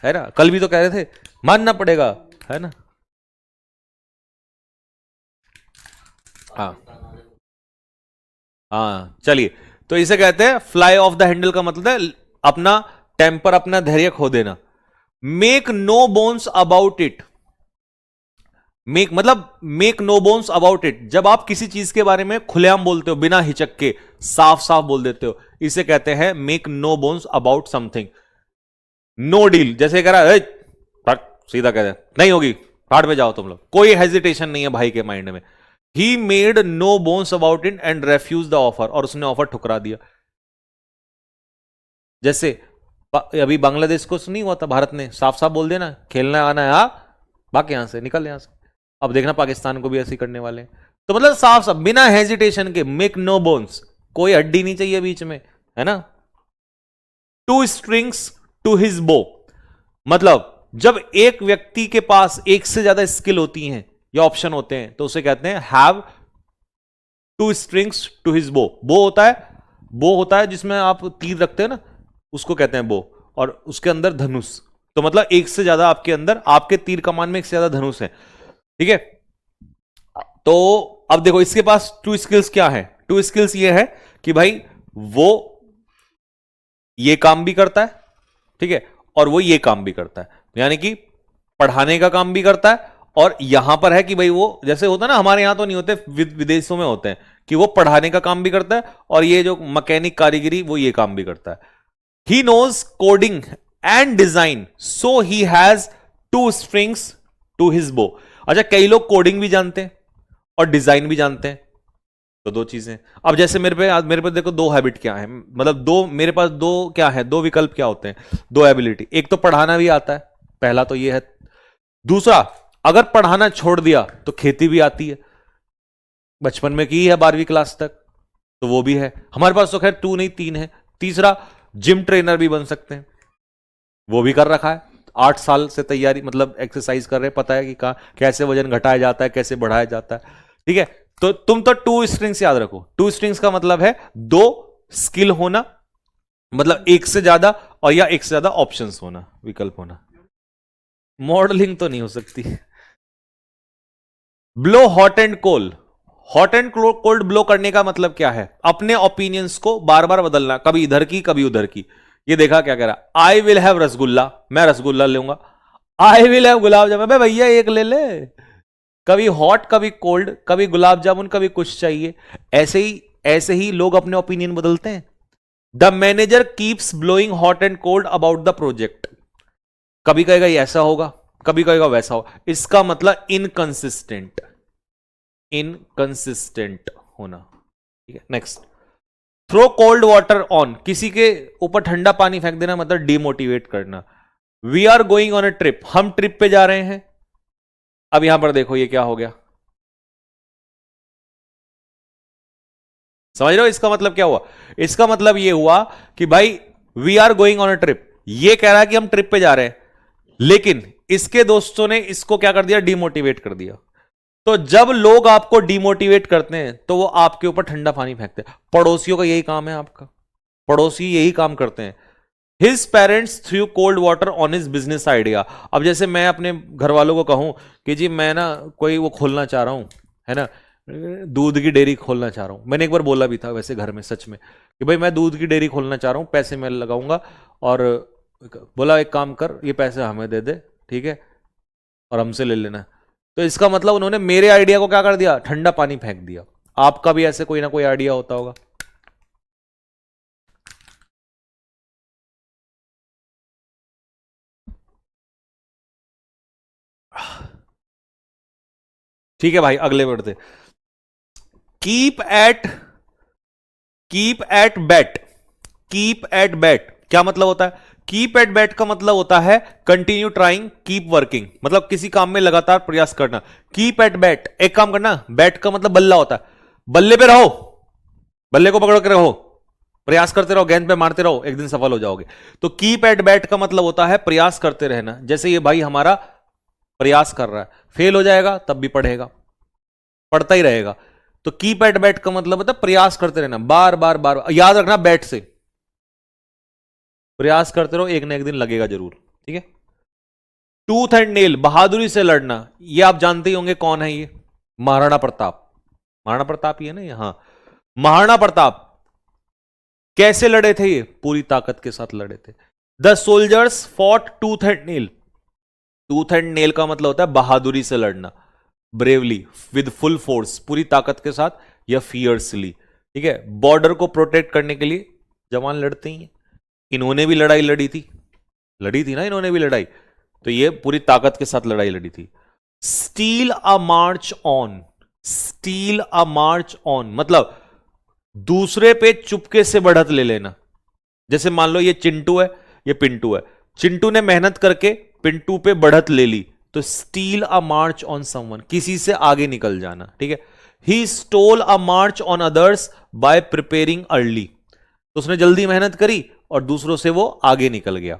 है ना। कल भी तो कह रहे थे मानना पड़ेगा, है ना। हाँ हाँ, चलिए। तो इसे कहते हैं फ्लाई ऑफ द हैंडल का मतलब है अपना टेम्पर, अपना धैर्य खो देना। Make no bones about it. Make मतलब make no bones about it, जब आप किसी चीज के बारे में खुलेआम बोलते हो, बिना हिचक के साफ साफ बोल देते हो, इसे कहते हैं make no bones about something. No deal, जैसे कह रहा है सीधा कह रहा है नहीं होगी, हार्ड में जाओ तुम लोग, कोई हेजिटेशन नहीं है भाई के माइंड में। He made no bones about it and refuse the offer, और उसने ऑफर ठुकरा दिया। जैसे अभी बांग्लादेश को नहीं हुआ था, भारत ने साफ साफ बोल दिया ना, खेलना आना है बाकी यहां से निकल, यहां से। अब देखना पाकिस्तान को भी ऐसे करने वाले हैं। तो मतलब साफ साफ बिना हेजिटेशन के, मेक नो बोन्स, कोई हड्डी नहीं चाहिए बीच में, है ना। टू स्ट्रिंग्स टू हिज बो, मतलब जब एक व्यक्ति के पास एक से ज्यादा स्किल होती हैं या ऑप्शन होते हैं तो उसे कहते हैं have two strings to his bow. Bow होता है जिसमें आप तीर रखते हैं ना, उसको कहते हैं बो, और उसके अंदर धनुष। तो मतलब एक से ज्यादा आपके अंदर, आपके तीर कमान में एक से ज्यादा धनुष है, ठीक है। तो अब देखो इसके पास 2 स्किल्स क्या है। 2 स्किल्स ये है कि भाई वो ये काम भी करता है, ठीक है, और वो ये काम भी करता है, यानी कि पढ़ाने का काम भी करता है। और यहां पर है कि भाई वो जैसे होता है ना, हमारे यहां तो नहीं होते, विदेशों में होते हैं कि वो पढ़ाने का काम भी करता है और ये जो मैकेनिक कारीगरी वो ये काम भी करता है। He knows coding and design so he has 2 strings to his bow. अच्छा, कई लोग कोडिंग भी जानते हैं और डिजाइन भी जानते हैं, तो दो चीजें। अब जैसे मेरे पे देखो दो हैबिट क्या है, मतलब दो मेरे पास दो क्या है, दो विकल्प क्या होते हैं, दो एबिलिटी। एक तो पढ़ाना भी आता है, पहला तो ये है। दूसरा, अगर पढ़ाना छोड़ दिया तो खेती भी आती है, बचपन में की है 12वीं क्लास तक, तो वो भी है हमारे पास। तो खैर टू नहीं तीन है। तीसरा, जिम ट्रेनर भी बन सकते हैं, वो भी कर रखा है। 8 साल से तैयारी, मतलब एक्सरसाइज कर रहे हैं, पता है कि कैसे वजन घटाया जाता है, कैसे बढ़ाया जाता है। ठीक है, तो तुम तो टू स्ट्रिंग्स याद रखो। टू स्ट्रिंग्स का मतलब है दो स्किल होना, मतलब एक से ज्यादा, और या एक से ज्यादा ऑप्शंस होना, विकल्प होना। मॉडलिंग तो नहीं हो सकती। Blow hot and cold. Hot and cold blow करने का मतलब क्या है, अपने ओपिनियंस को बार बार बदलना, कभी इधर की कभी उधर की। ये देखा क्या कह रहा, आई विल हैव रसगुल्ला, मैं रसगुल्ला लूंगा। I will have gulab jamun, भैया एक ले ले। कभी हॉट कभी कोल्ड, कभी गुलाब जामुन कभी कुछ चाहिए। ऐसे ही लोग अपने ओपिनियन बदलते हैं। The manager keeps blowing hot and cold about the project. कभी कहेगा ये ऐसा होगा, कभी कहेगा वैसा होगा। इसका मतलब इनकंसिस्टेंट, इनकंसिस्टेंट होना। ठीक है, next. Throw cold water on, किसी के ऊपर ठंडा पानी फेंक देना, मतलब डिमोटिवेट करना। We are going on a trip, हम ट्रिप पे जा रहे हैं। अब यहां पर देखो ये क्या हो गया, समझ रहे हो इसका मतलब क्या हुआ। इसका मतलब ये हुआ कि भाई we are going on a trip, ये कह रहा है कि हम ट्रिप पे जा रहे हैं, लेकिन इसके दोस्तों ने इसको क्या कर दिया, डिमोटिवेट कर दिया। तो जब लोग आपको डिमोटिवेट करते हैं तो वो आपके ऊपर ठंडा पानी फेंकते हैं। पड़ोसियों का यही काम है, आपका पड़ोसी यही काम करते हैं। His parents through cold water on his business idea. अब जैसे मैं अपने घर वालों को कहूं कि जी मैं ना कोई वो खोलना चाह रहा हूं, है ना, दूध की डेयरी खोलना चाह रहा हूं। मैंने एक बार बोला भी था वैसे घर में, सच में, कि भाई मैं दूध की डेयरी खोलना चाह रहा हूं, पैसे मैं लगाऊंगा। और बोला एक काम कर, ये पैसे हमें दे दे, ठीक है, और हमसे ले लेना। तो इसका मतलब उन्होंने मेरे आइडिया को क्या कर दिया, ठंडा पानी फेंक दिया। आपका भी ऐसे कोई ना कोई आइडिया होता होगा। ठीक है भाई, अगले बढ़ते। Keep at keep at bat. Keep at bat क्या मतलब होता है, कीप एट बैट का मतलब होता है कंटिन्यू ट्राइंग, कीप वर्किंग, मतलब किसी काम में लगातार प्रयास करना। कीप एट बैट, एक काम करना, बैट का मतलब बल्ला होता है, बल्ले पे रहो, बल्ले को पकड़ के रहो, प्रयास करते रहो, गेंद पे मारते रहो, एक दिन सफल हो जाओगे। तो कीप एट बैट का मतलब होता है प्रयास करते रहना। जैसे ये भाई हमारा प्रयास कर रहा है, फेल हो जाएगा तब भी पढ़ेगा, पढ़ता ही रहेगा। तो कीप एट बैट का मतलब होता है प्रयास करते रहना, बार बार बार बार, याद रखना बैट से प्रयास करते रहो, एक ना एक दिन लगेगा जरूर। ठीक है। टूथ एंड नेल, बहादुरी से लड़ना, ये आप जानते ही होंगे कौन है ये, महाराणा प्रताप। महाराणा प्रताप ही है ना ये, हाँ, महाराणा प्रताप। कैसे लड़े थे ये, पूरी ताकत के साथ लड़े थे। The soldiers fought tooth and nail. Tooth and nail का मतलब होता है बहादुरी से लड़ना, ब्रेवली, विद फुल फोर्स, पूरी ताकत के साथ, या फियर्सली। ठीक है, बॉर्डर को प्रोटेक्ट करने के लिए जवान लड़ते ही हैं। इन्होंने भी लड़ी थी ना इन्होंने भी लड़ाई, तो ये पूरी ताकत के साथ लड़ाई लड़ी थी। Steel a march on, steel a march on मतलब दूसरे पे चुपके से बढ़त ले लेना। जैसे मान लो ये चिंटू है, ये पिंटू है, चिंटू ने मेहनत करके पिंटू पे बढ़त ले ली, तो steel a march on someone, किसी से आगे निकल जाना। ठीक है। He stole a march on others bye preparing early, तो उसने जल्दी मेहनत करी और दूसरों से वो आगे निकल गया।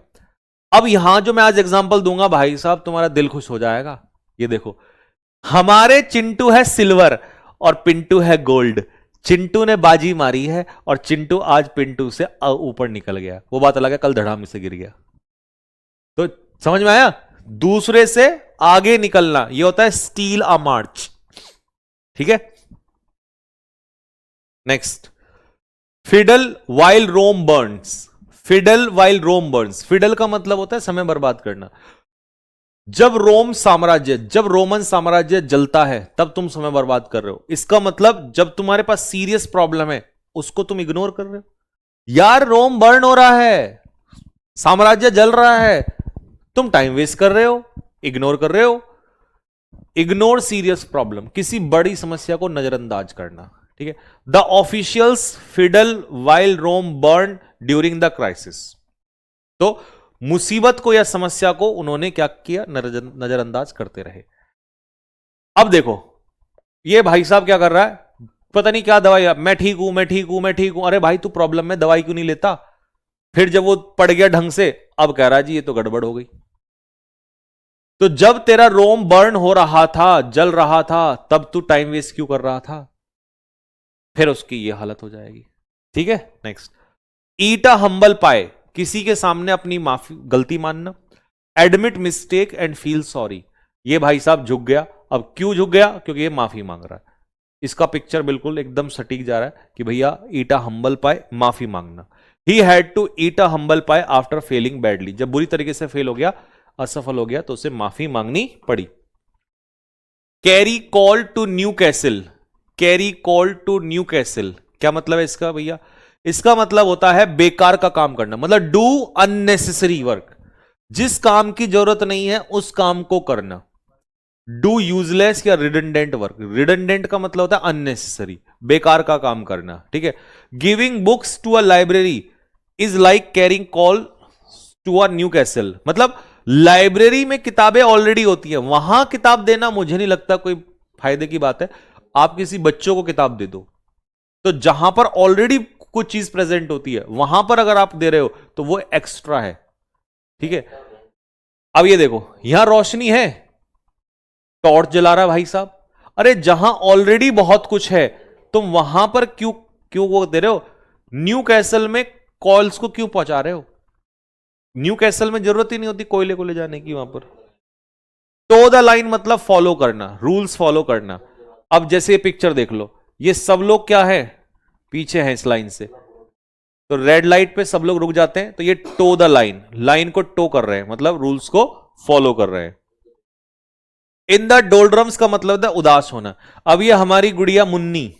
अब यहां जो मैं आज एग्जांपल दूंगा भाई साहब, तुम्हारा दिल खुश हो जाएगा। ये देखो, हमारे चिंटू है सिल्वर और पिंटू है गोल्ड। चिंटू ने बाजी मारी है और चिंटू आज पिंटू से ऊपर निकल गया। वो बात अलग है, कल धड़ाम से गिर गया। तो समझ में आया, दूसरे से आगे निकलना, ये होता है स्टील अ मार्च। ठीक है। नेक्स्ट, फिडल वाइल रोम बर्न्स। फिडल वाइल रोम बर्न्स, फिडल का मतलब होता है समय बर्बाद करना। जब रोमन साम्राज्य जलता है तब तुम समय बर्बाद कर रहे हो। इसका मतलब जब तुम्हारे पास सीरियस प्रॉब्लम है उसको तुम इग्नोर कर रहे हो। यार रोम बर्न हो रहा है, साम्राज्य जल रहा है, तुम टाइम वेस्ट कर रहे हो, इग्नोर कर रहे हो। इग्नोर सीरियस प्रॉब्लम, किसी बड़ी समस्या को नजरअंदाज करना। ठीक है। The officials fiddle while Rome burn during the crisis. तो मुसीबत को या समस्या को उन्होंने क्या किया, नजरअंदाज करते रहे। अब देखो ये भाई साहब क्या कर रहा है, पता नहीं क्या दवाई, मैं ठीक हूं मैं ठीक हूं मैं ठीक हूं। अरे भाई तू प्रॉब्लम में दवाई क्यों नहीं लेता? फिर जब वो पड़ गया ढंग से, अब कह रहा है जी ये तो गड़बड़ हो गई। तो जब तेरा रोम बर्न हो रहा था, जल रहा था, तब तू टाइम वेस्ट क्यों कर रहा था? फिर उसकी ये हालत हो जाएगी। ठीक है, नेक्स्ट। ईट अ हम्बल पाए, किसी के सामने अपनी माफी गलती मानना। Admit mistake and feel sorry, ये भाई साहब झुक गया। अब क्यों झुक गया? क्योंकि ये माफी मांग रहा है। इसका पिक्चर बिल्कुल एकदम सटीक जा रहा है कि भैया ईट अ हम्बल पाए, माफी मांगना। He had to eat a humble pie after failing badly, जब बुरी तरीके से फेल हो गया, असफल हो गया, तो उसे माफी मांगनी पड़ी। Carry coal to Newcastle, carry coal to Newcastle, क्या मतलब है इसका भैया? इसका मतलब होता है बेकार का काम करना, मतलब डू अननेसेसरी वर्क, जिस काम की जरूरत नहीं है उस काम को करना। डू यूजलेस या रिडंडेंट वर्क, रिडंडेंट का मतलब होता है अननेसेसरी, बेकार का काम करना। ठीक है। Giving books to a library is like carrying coal to a Newcastle, मतलब लाइब्रेरी में किताबें ऑलरेडी होती हैं, वहां किताब देना मुझे नहीं लगता कोई फायदे की बात है। आप किसी बच्चों को किताब दे दो, तो जहां पर ऑलरेडी कुछ चीज प्रेजेंट होती है वहां पर अगर आप दे रहे हो तो वो एक्स्ट्रा है। ठीक है। अब ये देखो यहां रोशनी है, टॉर्च जला रहा भाई साहब। अरे जहां ऑलरेडी बहुत कुछ है तुम वहां पर क्यों क्यों वो दे रहे हो? न्यू कैसल में कॉल्स को क्यों पहुंचा रहे हो? न्यू कैसल में जरूरत ही नहीं होती कोयले को ले जाने की वहां पर। टो द लाइन मतलब फॉलो करना, रूल्स फॉलो करना। अब जैसे ये पिक्चर देख लो, ये सब लोग क्या है, पीछे हैं इस लाइन से, तो रेड लाइट पे सब लोग रुक जाते हैं, तो ये टो द लाइन, लाइन को टो कर रहे हैं, मतलब रूल्स को फॉलो कर रहे हैं। इन द डोलड्रम्स का मतलब है उदास होना। अब ये हमारी गुड़िया मुन्नी,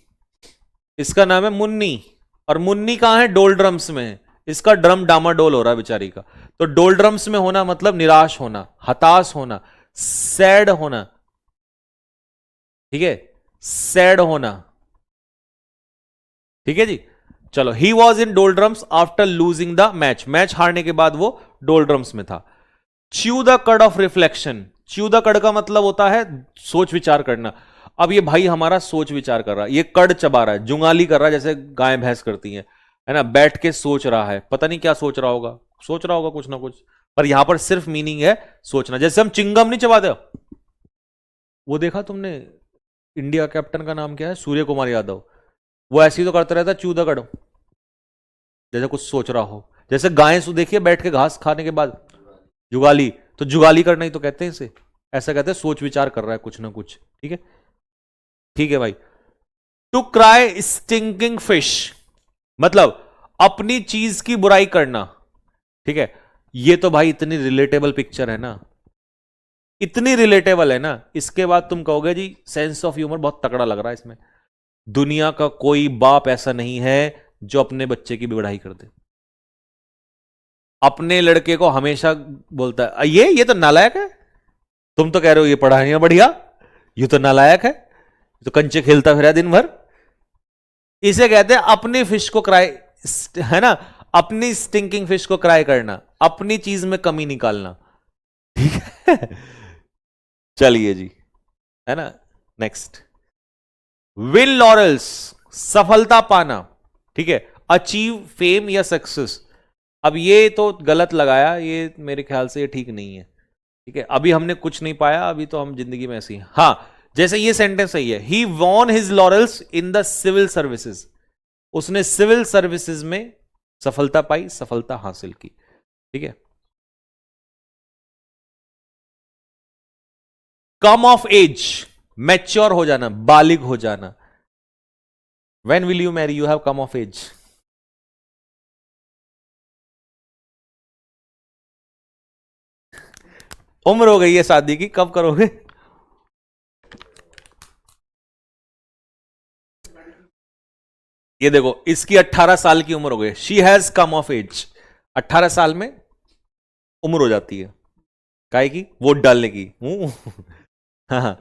इसका नाम है मुन्नी, और मुन्नी कहां है? डोलड्रम्स में है। इसका ड्रम डामाडोल हो रहा है बेचारी का। तो डोलड्रम्स में होना मतलब निराश होना, हताश होना, सैड होना। ठीक है, सैड होना। ठीक है जी। चलो, he was in डोलड्रम्स after losing the match, match हारने के बाद वो डोलड्रम्स में था। च्यू द कड ऑफ रिफ्लेक्शन, च्यू द कड का मतलब होता है सोच विचार करना। अब ये भाई हमारा सोच विचार कर रहा है, ये कड चबा रहा है, जुंगाली कर रहा है, जैसे गाय भैंस करती है ना, बैठ के सोच रहा है, पता नहीं क्या सोच रहा होगा, सोच रहा होगा कुछ ना कुछ, पर यहां पर सिर्फ मीनिंग है सोचना। जैसे हम चिंगम नहीं चबाते, वो देखा तुमने, इंडिया कैप्टन का नाम क्या है, सूर्य कुमार यादव, वो ऐसे ही तो करता रहता, च्यू द कड, जैसे कुछ सोच रहा हो। जैसे गाय सु देखिए बैठ के घास खाने के बाद जुगाली, तो जुगाली करना ही तो कहते हैं इसे, ऐसा कहते हैं सोच विचार कर रहा है कुछ ना कुछ। ठीक है, ठीक है भाई। टू क्राई स्टिंकिंग फिश मतलब अपनी चीज की बुराई करना। ठीक है, ये तो भाई इतनी रिलेटेबल पिक्चर है ना, इतनी रिलेटेबल है ना, इसके बाद तुम कहोगे जी सेंस ऑफ ह्यूमर बहुत तगड़ा लग रहा है इसमें। दुनिया का कोई बाप ऐसा नहीं है जो अपने बच्चे की बुराई कर दे, अपने लड़के को हमेशा बोलता है ये तो नालायक है, तुम तो कह रहे हो ये पढ़ा नहीं है बढ़िया, ये तो नालायक है, तो कंचे खेलता फिरा दिन भर। इसे कहते हैं अपनी फिश को क्राई, है ना, अपनी स्टिंकिंग फिश को क्राई करना, अपनी चीज में कमी निकालना। ठीक है, चलिए जी, है ना, नेक्स्ट। विन लॉरेल्स सफलता पाना। ठीक है, अचीव फेम या सक्सेस। अब ये तो गलत लगाया, ये मेरे ख्याल से ये ठीक नहीं है। ठीक है, अभी हमने कुछ नहीं पाया, अभी तो हम जिंदगी में ऐसे ही। हाँ, जैसे ये सेंटेंस सही है, he won his laurels in the civil services, उसने सिविल सर्विसेज में सफलता पाई, सफलता हासिल की। ठीक है। कम ऑफ एज, मैच्योर हो जाना, बालिग हो जाना। When will you marry, you have come of age. उम्र हो गई है शादी की, कब करोगे? ये देखो इसकी 18 साल की उम्र हो गई, she has come of age. 18 साल में उम्र हो जाती है काहे की, वोट डालने की। हाँ,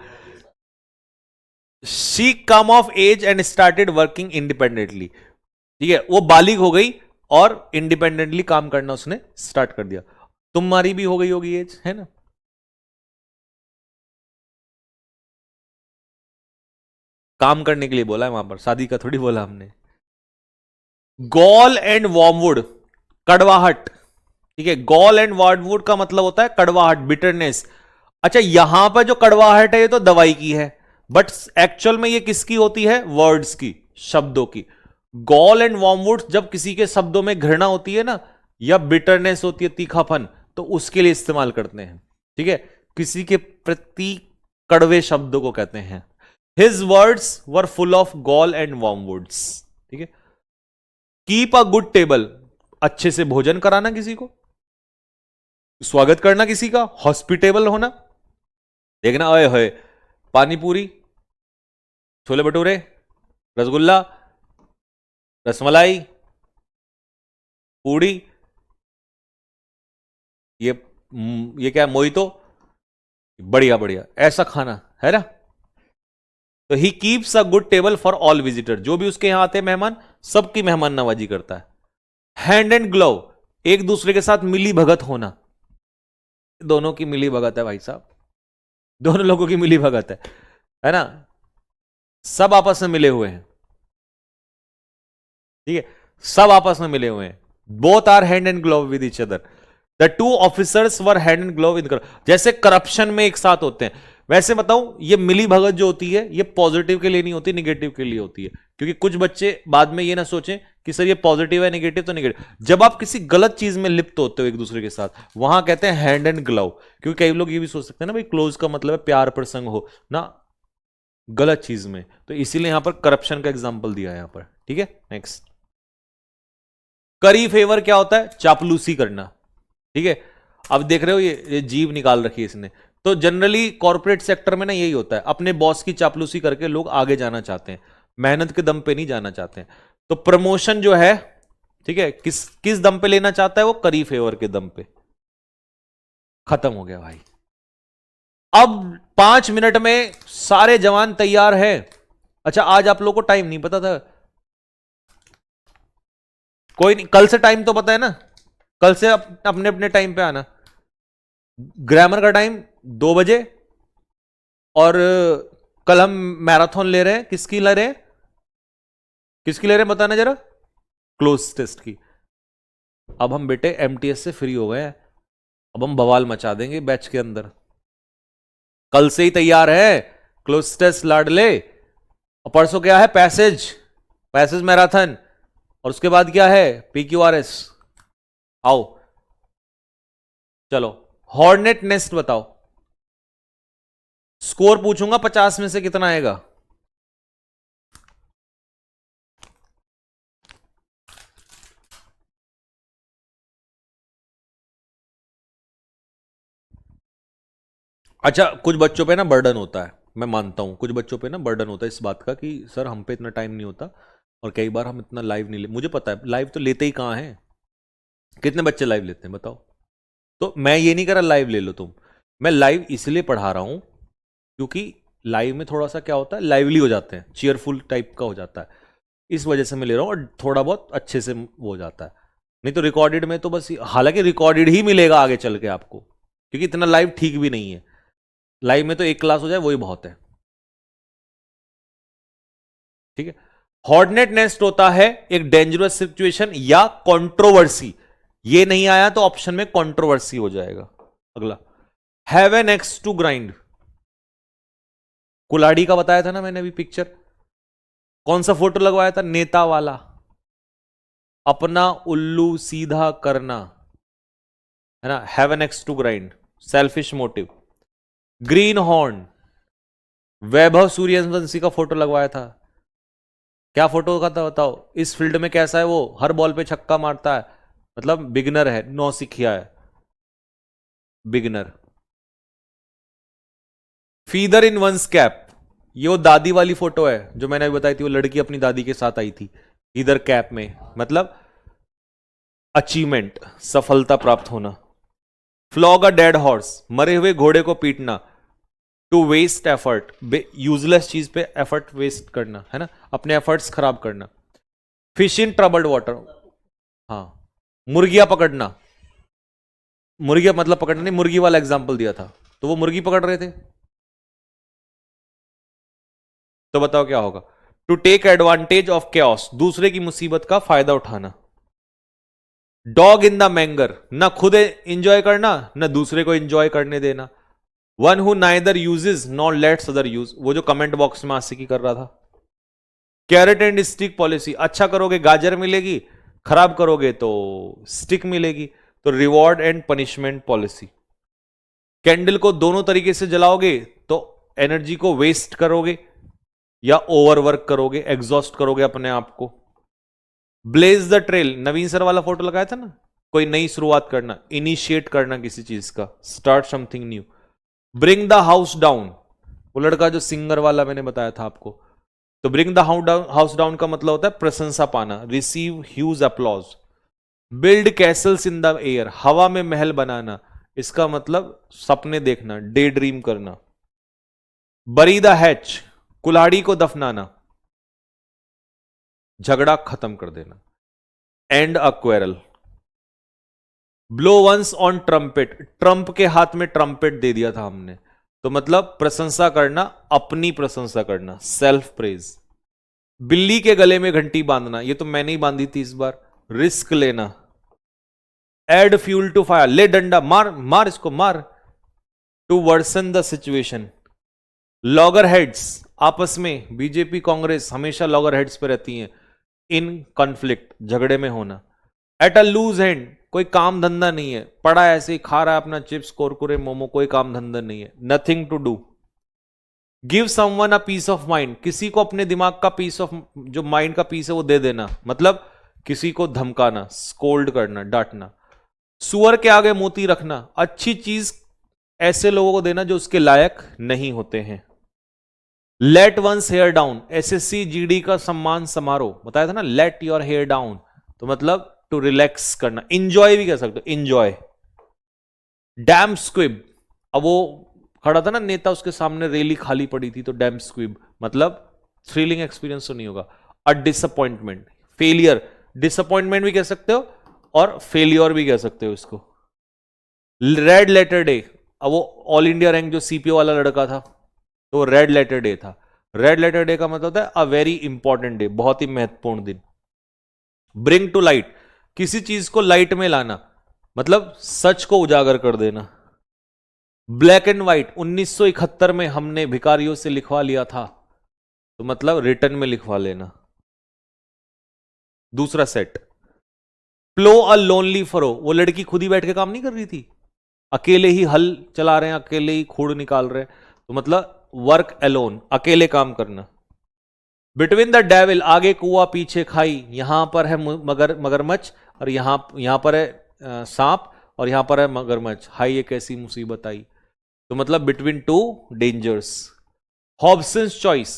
she come of age and started working independently. ठीक है, वो बालिग हो गई और इंडिपेंडेंटली काम करना उसने स्टार्ट कर दिया। तुम्हारी भी हो गई होगी एज, है ना? काम करने के लिए बोला है वहां पर, शादी का थोड़ी बोला हमने। गॉल एंड वॉर्मवुड, कड़वाहट। ठीक है, गॉल एंड वॉर्मवुड का मतलब होता है कड़वाहट, बिटरनेस। अच्छा, यहां पर जो कड़वाहट है ये तो दवाई की है, बट एक्चुअल में ये किसकी होती है? वर्ड्स की, शब्दों की। गॉल एंड वॉर्मवुड जब किसी के शब्दों में घृणा होती है ना, या बिटरनेस होती है, तीखापन, तो उसके लिए इस्तेमाल करते हैं। ठीक है, किसी के प्रति कड़वे शब्दों को कहते हैं। His words were full of gall and wormwoods. ठीक है, कीप अ गुड टेबल, अच्छे से भोजन कराना किसी को, स्वागत करना किसी का, हॉस्पिटेबल होना। देखना, ओए होए, पानी पूरी, छोले भटूरे, रसगुल्ला, रसमलाई, पूड़ी, ये क्या है, मोहितो, बढ़िया बढ़िया, ऐसा खाना है ना। तो he keeps a good table for all visitor, जो भी उसके यहां आते हैं मेहमान, सबकी मेहमान नवाजी करता है। हैंड एंड ग्लोव, एक दूसरे के साथ मिली भगत होना। दोनों की मिली भगत है भाई साहब, दोनों लोगों की मिली भगत है ना? सब आपस में मिले हुए हैं। ठीक है, सब आपस में मिले हुए हैं। Both are hand and glove with each other. The two officers were hand and glove in, जैसे करप्शन में एक साथ होते हैं, वैसे बताऊं, ये मिली भगत जो होती है ये पॉजिटिव के लिए नहीं होती, निगेटिव के लिए होती है। क्योंकि कुछ बच्चे बाद में ये ना सोचें कि सर ये पॉजिटिव है, निगेटिव तो निगेटिव। जब आप किसी गलत चीज में लिप्त होते हो एक दूसरे के साथ, वहां कहते हैं हैंड एंड ग्लव। क्योंकि कई लोग ये भी सोच सकते हैं ना भाई, क्लोज का मतलब है प्यार प्रसंग हो ना, गलत चीज में, तो इसीलिए यहां पर करप्शन का एग्जाम्पल दिया है यहां पर। ठीक है, नेक्स्ट। करी फेवर क्या होता है? चापलूसी करना। ठीक है, अब देख रहे हो ये जीभ निकाल रखी है इसने। तो जनरली कॉर्पोरेट सेक्टर में ना यही होता है, अपने बॉस की चापलूसी करके लोग आगे जाना चाहते हैं, मेहनत के दम पे नहीं जाना चाहते हैं। तो प्रमोशन जो है, ठीक है, किस किस दम पे लेना चाहता है वो? करी फेवर के दम पे। खत्म हो गया भाई। अब 5 मिनट में सारे जवान तैयार हैं। अच्छा, आज आप लोगों को टाइम नहीं पता था? कोई नहीं, कल से टाइम तो पता है ना? कल से अपने अपने टाइम पे आना। ग्रामर का टाइम 2 बजे, और कल हम मैराथन ले रहे हैं, किसकी ले रहे हैं? किसकी ले रहे हैं बताना जरा? क्लोज टेस्ट की। अब हम बेटे एमटीएस से फ्री हो गए हैं, अब हम बवाल मचा देंगे बैच के अंदर। कल से ही तैयार है क्लोज टेस्ट लाडले, और परसों क्या है? पैसेज, पैसेज मैराथन, और उसके बाद क्या है? पीक्यूआरएस। आओ, चलो। हॉर्नेट नेस्ट बताओ, स्कोर पूछूंगा 50 में से कितना आएगा? अच्छा, कुछ बच्चों पे ना बर्डन होता है, मैं मानता हूं, कुछ बच्चों पे ना बर्डन होता है इस बात का कि सर हम पे इतना टाइम नहीं होता, और कई बार हम इतना लाइव नहीं ले, मुझे पता है लाइव तो लेते ही कहाँ हैं। कितने बच्चे लाइव लेते हैं बताओ? तो मैं ये नहीं कह रहा लाइव ले लो तुम, मैं लाइव इसलिए पढ़ा रहा हूं क्योंकि लाइव में थोड़ा सा क्या होता है, लाइवली हो जाते हैं, चीयरफुल टाइप का हो जाता है, इस वजह से मैं ले रहा हूं, और थोड़ा बहुत अच्छे से वो हो जाता है। नहीं तो रिकॉर्डेड में तो बस, हालांकि रिकॉर्डेड ही मिलेगा आगे चल के आपको, क्योंकि इतना लाइव ठीक भी नहीं है। लाइव में तो एक क्लास हो जाए वही बहुत है। ठीक है, हॉर्नेट नेस्ट होता है एक डेंजरस सिचुएशन या कंट्रोवर्सी। ये नहीं आया तो ऑप्शन में कंट्रोवर्सी हो जाएगा। अगला, have an axe to grind, कुल्हाड़ी का बताया था ना मैंने अभी पिक्चर। कौन सा फोटो लगवाया था? नेता वाला। अपना उल्लू सीधा करना, है ना, have an axe to grind, selfish motive. Greenhorn, Vaibhav Suryavanshi का फोटो लगवाया था। क्या फोटो का था बताओ? इस फील्ड में कैसा है वो? हर बॉल पे छक्का मारता है, मतलब बिगनर है, नौसिखिया है, बिगनर। फीदर इन वंस कैप, ये वो दादी वाली फोटो है जो मैंने अभी बताई थी, वो लड़की अपनी दादी के साथ आई थी फीदर कैप में, मतलब अचीवमेंट, सफलता प्राप्त होना। फ्लॉग अ डेड हॉर्स, मरे हुए घोड़े को पीटना। टू वेस्ट एफर्ट, यूजलेस चीज पे एफर्ट वेस्ट करना है ना, अपने एफर्ट्स खराब करना। फिश इन ट्रबल्ड वाटर, हाँ, मुर्गियां पकड़ना, मुर्गियां मतलब पकड़ना नहीं, मुर्गी वाला एग्जाम्पल दिया था, तो वो मुर्गी पकड़ रहे थे, तो बताओ क्या होगा। To take advantage of chaos, दूसरे की मुसीबत का फायदा उठाना। डॉग इन द मैंगर, ना खुद इंजॉय करना ना दूसरे को इंजॉय करने देना। One who neither uses not let's other use, वो जो कमेंट बॉक्स में आशिकी कर रहा था। कैरेट एंड स्टिक पॉलिसी, अच्छा करोगे गाजर मिलेगी, खराब करोगे तो स्टिक मिलेगी, तो reward and punishment policy. Candle को दोनों तरीके से जलाओगे तो एनर्जी को वेस्ट करोगे या ओवरवर्क करोगे, एग्जॉस्ट करोगे अपने आप को। Blaze the trail, Naveen sir वाला फोटो लगाया था ना, कोई नई शुरुआत करना, इनिशिएट करना किसी चीज का, start something new. Bring the house down, वो लड़का जो सिंगर वाला मैंने बताया था आपको, तो ब्रिंग द हाउस डाउन का मतलब होता है प्रशंसा पाना, receive huge applause. Build Castle's in the air, हवा में महल बनाना, इसका मतलब सपने देखना, डे ड्रीम करना। बरी द हैच, कुल्हाड़ी को दफनाना, झगड़ा खत्म कर देना। End a quarrel. Blow one's on trumpet, Trump के हाथ में ट्रम्पेट दे दिया था हमने, तो मतलब प्रशंसा करना, अपनी प्रशंसा करना, सेल्फ प्रेज। बिल्ली के गले में घंटी बांधना, ये तो मैंने ही बांधी थी इस बार। रिस्क लेना। एड फ्यूल टू फायर, ले डंडा, मार मार इसको मार। To worsen the situation. Loggerheads, आपस में बीजेपी कांग्रेस हमेशा लॉगर हेड्स पे रहती हैं, इन कॉन्फ्लिक्ट, झगड़े में होना। एट अ लूज हैंड, कोई काम धंधा नहीं है, पड़ा ऐसे ही खा रहा है अपना चिप्स कुरकुरे मोमो, कोई काम धंधा नहीं है, nothing to do. Give someone a piece of mind, किसी को अपने दिमाग का पीस ऑफ, जो माइंड का पीस है वो दे देना, मतलब किसी को धमकाना, स्कोल्ड करना, डांटना। सुअर के आगे मोती रखना, अच्छी चीज ऐसे लोगों को देना जो उसके लायक नहीं होते हैं। Let one's hair down, SSC GD का सम्मान समारोह बताया था ना, लेट योर हेयर डाउन, तो मतलब टू रिलैक्स करना, इंजॉय भी कह सकते हो, इंजॉय। डैम स्क्विब, अब वो खड़ा था ना नेता, उसके सामने रैली खाली पड़ी थी, तो डैम स्क्विब मतलब थ्रिलिंग एक्सपीरियंस तो नहीं होगा। अ डिसअपॉइंटमेंट, फेलियर, डिसअपॉइंटमेंट भी कह सकते हो और फेलियर भी कह सकते हो इसको। रेड लेटर डे, अब वो ऑल इंडिया रैंक जो सीपीओ वाला लड़का था, तो रेड लेटर डे था। रेड लेटर डे का मतलब होता है अ वेरी इंपॉर्टेंट डे, बहुत ही महत्वपूर्ण दिन। ब्रिंग टू लाइट, किसी चीज को लाइट में लाना, मतलब सच को उजागर कर देना। ब्लैक एंड व्हाइट, 1971 में हमने भिखारियों से लिखवा लिया था, तो मतलब रिटर्न में लिखवा लेना। दूसरा set, plough a lonely furrow, वो लड़की खुद ही बैठ के काम नहीं कर रही थी, अकेले ही हल चला रहे हैं, अकेले ही खूड़ निकाल रहे हैं, तो मतलब वर्क एलोन, अकेले काम करना। बिटवीन द डेविल, आगे कुआ पीछे खाई, यहां पर है मगरमच्छ और यहां पर है सांप और यहां पर है मगरमच्छ, हाई एक ऐसी मुसीबत आई, तो मतलब between two dangers. Hobson's choice,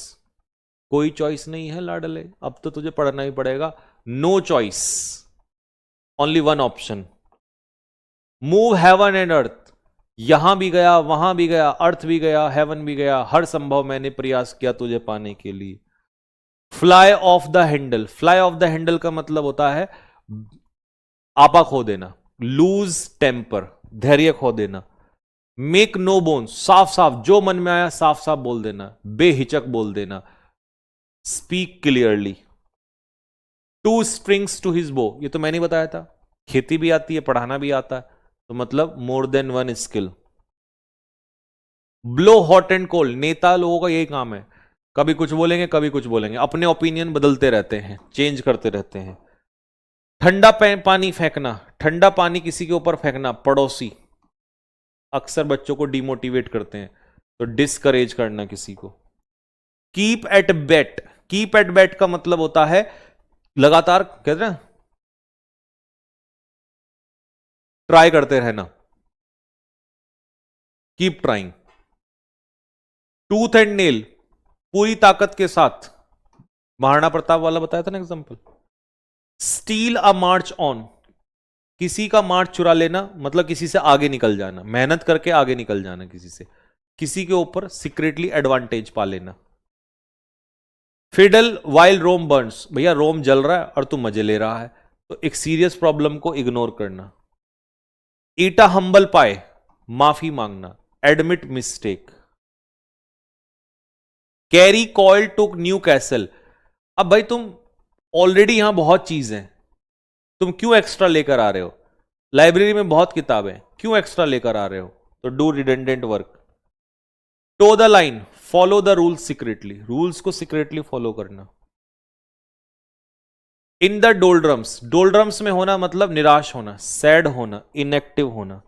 कोई चॉइस नहीं है लाडले, अब तो तुझे पढ़ना ही पड़ेगा। No choice, only one option. Move heaven and earth, यहां भी गया वहां भी गया, अर्थ भी गया हेवन भी गया, हर संभव मैंने प्रयास किया तुझे पाने के लिए। Fly of the handle, fly of the handle का मतलब होता है आपा खो देना, लूज टेम्पर, धैर्य खो देना। मेक नो बोन, साफ साफ जो मन में आया साफ साफ बोल देना, बेहिचक बोल देना। Speak clearly. Two strings to his bow, ये तो मैंने बताया था, खेती भी आती है पढ़ाना भी आता है, तो मतलब more than one skill. Blow hot and cold, नेता लोगों का यही काम है, कभी कुछ बोलेंगे कभी कुछ बोलेंगे, अपने ओपिनियन बदलते रहते हैं, चेंज करते रहते हैं। ठंडा पानी फेंकना, ठंडा पानी किसी के ऊपर फेंकना, पड़ोसी अक्सर बच्चों को डिमोटिवेट करते हैं, तो डिस्करेज करना किसी को। Keep at bay, keep at bay का मतलब होता है लगातार, कहते हैं ट्राई करते रहना, keep trying. Tooth and nail, पूरी ताकत के साथ, महाराणा प्रताप वाला बताया था ना example. Steel a march on, किसी का मार्च चुरा लेना, मतलब किसी से आगे निकल जाना, मेहनत करके आगे निकल जाना किसी से। किसी के ऊपर सीक्रेटली एडवांटेज पा लेना। फिडल वाइल रोम बर्न्स, भैया रोम जल रहा है और तू मजे ले रहा है, तो एक सीरियस प्रॉब्लम को इग्नोर करना। ईटा हम्बल पाए, माफी मांगना, एडमिट मिस्टेक। कैरी कॉयल टुक न्यू कैसल, अब भाई तुम ऑलरेडी यहां बहुत चीज है, तुम क्यों एक्स्ट्रा लेकर आ रहे हो? लाइब्रेरी में बहुत किताबें, क्यों एक्स्ट्रा लेकर आ रहे हो? तो do redundant work. Toe the line, follow the rules secretly, rules को सीक्रेटली फॉलो करना। इन द डोल्ड्रम्स, डोल्ड्रम्स में होना मतलब निराश होना, सैड होना, इनएक्टिव होना।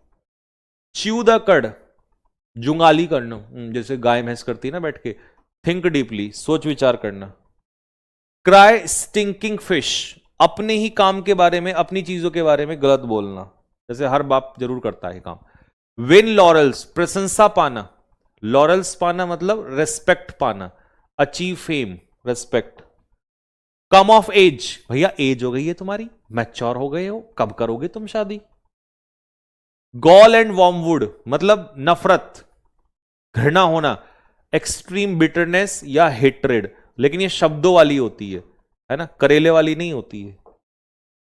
च्यू द कड, जुंगाली करना, जैसे गाय भैंस करती है ना बैठ के। थिंक डीपली, सोच विचार करना। क्राई स्टिंकिंग फिश, अपने ही काम के बारे में, अपनी चीजों के बारे में गलत बोलना, जैसे हर बाप जरूर करता है काम। विन लॉरल्स, प्रशंसा पाना, लॉरल्स पाना मतलब रेस्पेक्ट पाना, achieve fame, respect. Come of age, भैया एज हो गई है तुम्हारी, मैच्योर हो गए हो, कब करोगे तुम शादी? गॉल एंड वॉर्मवुड मतलब नफरत, घृणा होना, एक्सट्रीम बिटरनेस या हेट्रेड, लेकिन ये शब्दों वाली होती है ना, करेले वाली नहीं होती है।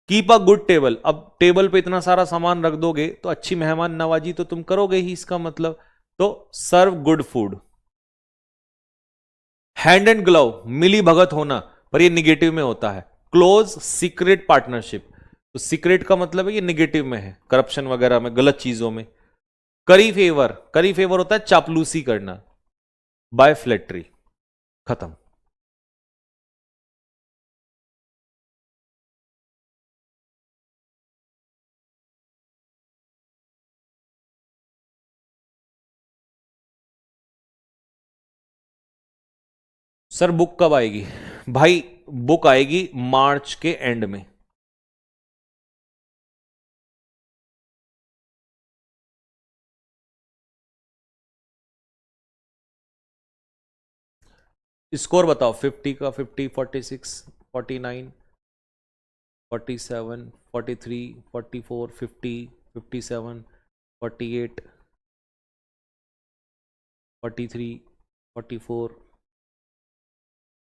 कीप अ गुड टेबल, अब टेबल पे इतना सारा सामान रख दोगे तो अच्छी मेहमान नवाजी तो तुम करोगे ही, इसका मतलब। तो serve good food. Hand and glove, मिली भगत होना, पर ये निगेटिव में होता है। क्लोज सीक्रेट पार्टनरशिप, तो सीक्रेट का मतलब है ये निगेटिव में है, करप्शन वगैरह में, गलत चीजों में। करी फेवर, करी फेवर होता है चापलूसी करना। बाय फ्लैटरी, खत्म। सर बुक कब आएगी? भाई बुक आएगी मार्च के एंड में। स्कोर बताओ 50 का, 50, 46, 49, 47, 43, 44, 50, 57, 48, 43, 44,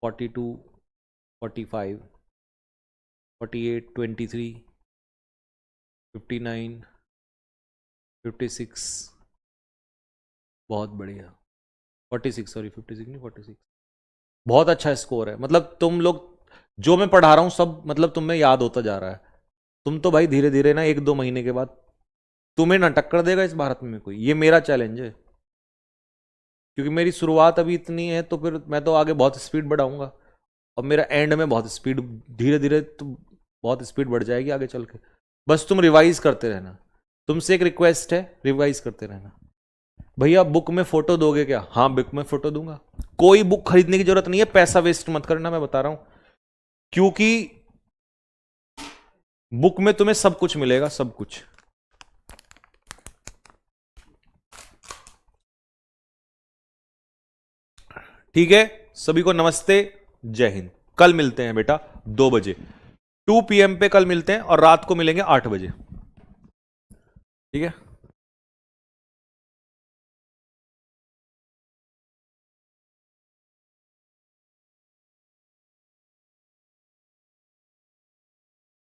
42, 45, 48, 23, 59, 56, बहुत बढ़िया। 46, सॉरी 56 नहीं, 46, बहुत अच्छा स्कोर है। मतलब तुम लोग, जो मैं पढ़ा रहा हूं सब मतलब तुम्हें याद होता जा रहा है। तुम तो भाई धीरे धीरे ना 1-2 महीने के बाद तुम्हें ना टक्कर देगा इस भारत में कोई, ये मेरा चैलेंज है। क्योंकि मेरी शुरुआत अभी इतनी है, तो फिर मैं तो आगे बहुत स्पीड बढ़ाऊंगा, और मेरा एंड में बहुत स्पीड, धीरे धीरे तो बहुत स्पीड बढ़ जाएगी आगे चल के। बस तुम रिवाइज करते रहना, तुमसे एक रिक्वेस्ट है, रिवाइज करते रहना। भैया बुक में फोटो दोगे क्या? हाँ बुक में फोटो दूंगा। कोई बुक खरीदने की जरूरत नहीं है, पैसा वेस्ट मत करना, मैं बता रहा हूं, क्योंकि बुक में तुम्हें सब कुछ मिलेगा, सब कुछ। ठीक है, सभी को नमस्ते, जय हिंद। कल मिलते हैं बेटा 2 बजे, 2 PM पे कल मिलते हैं, और रात को मिलेंगे 8 बजे। ठीक है।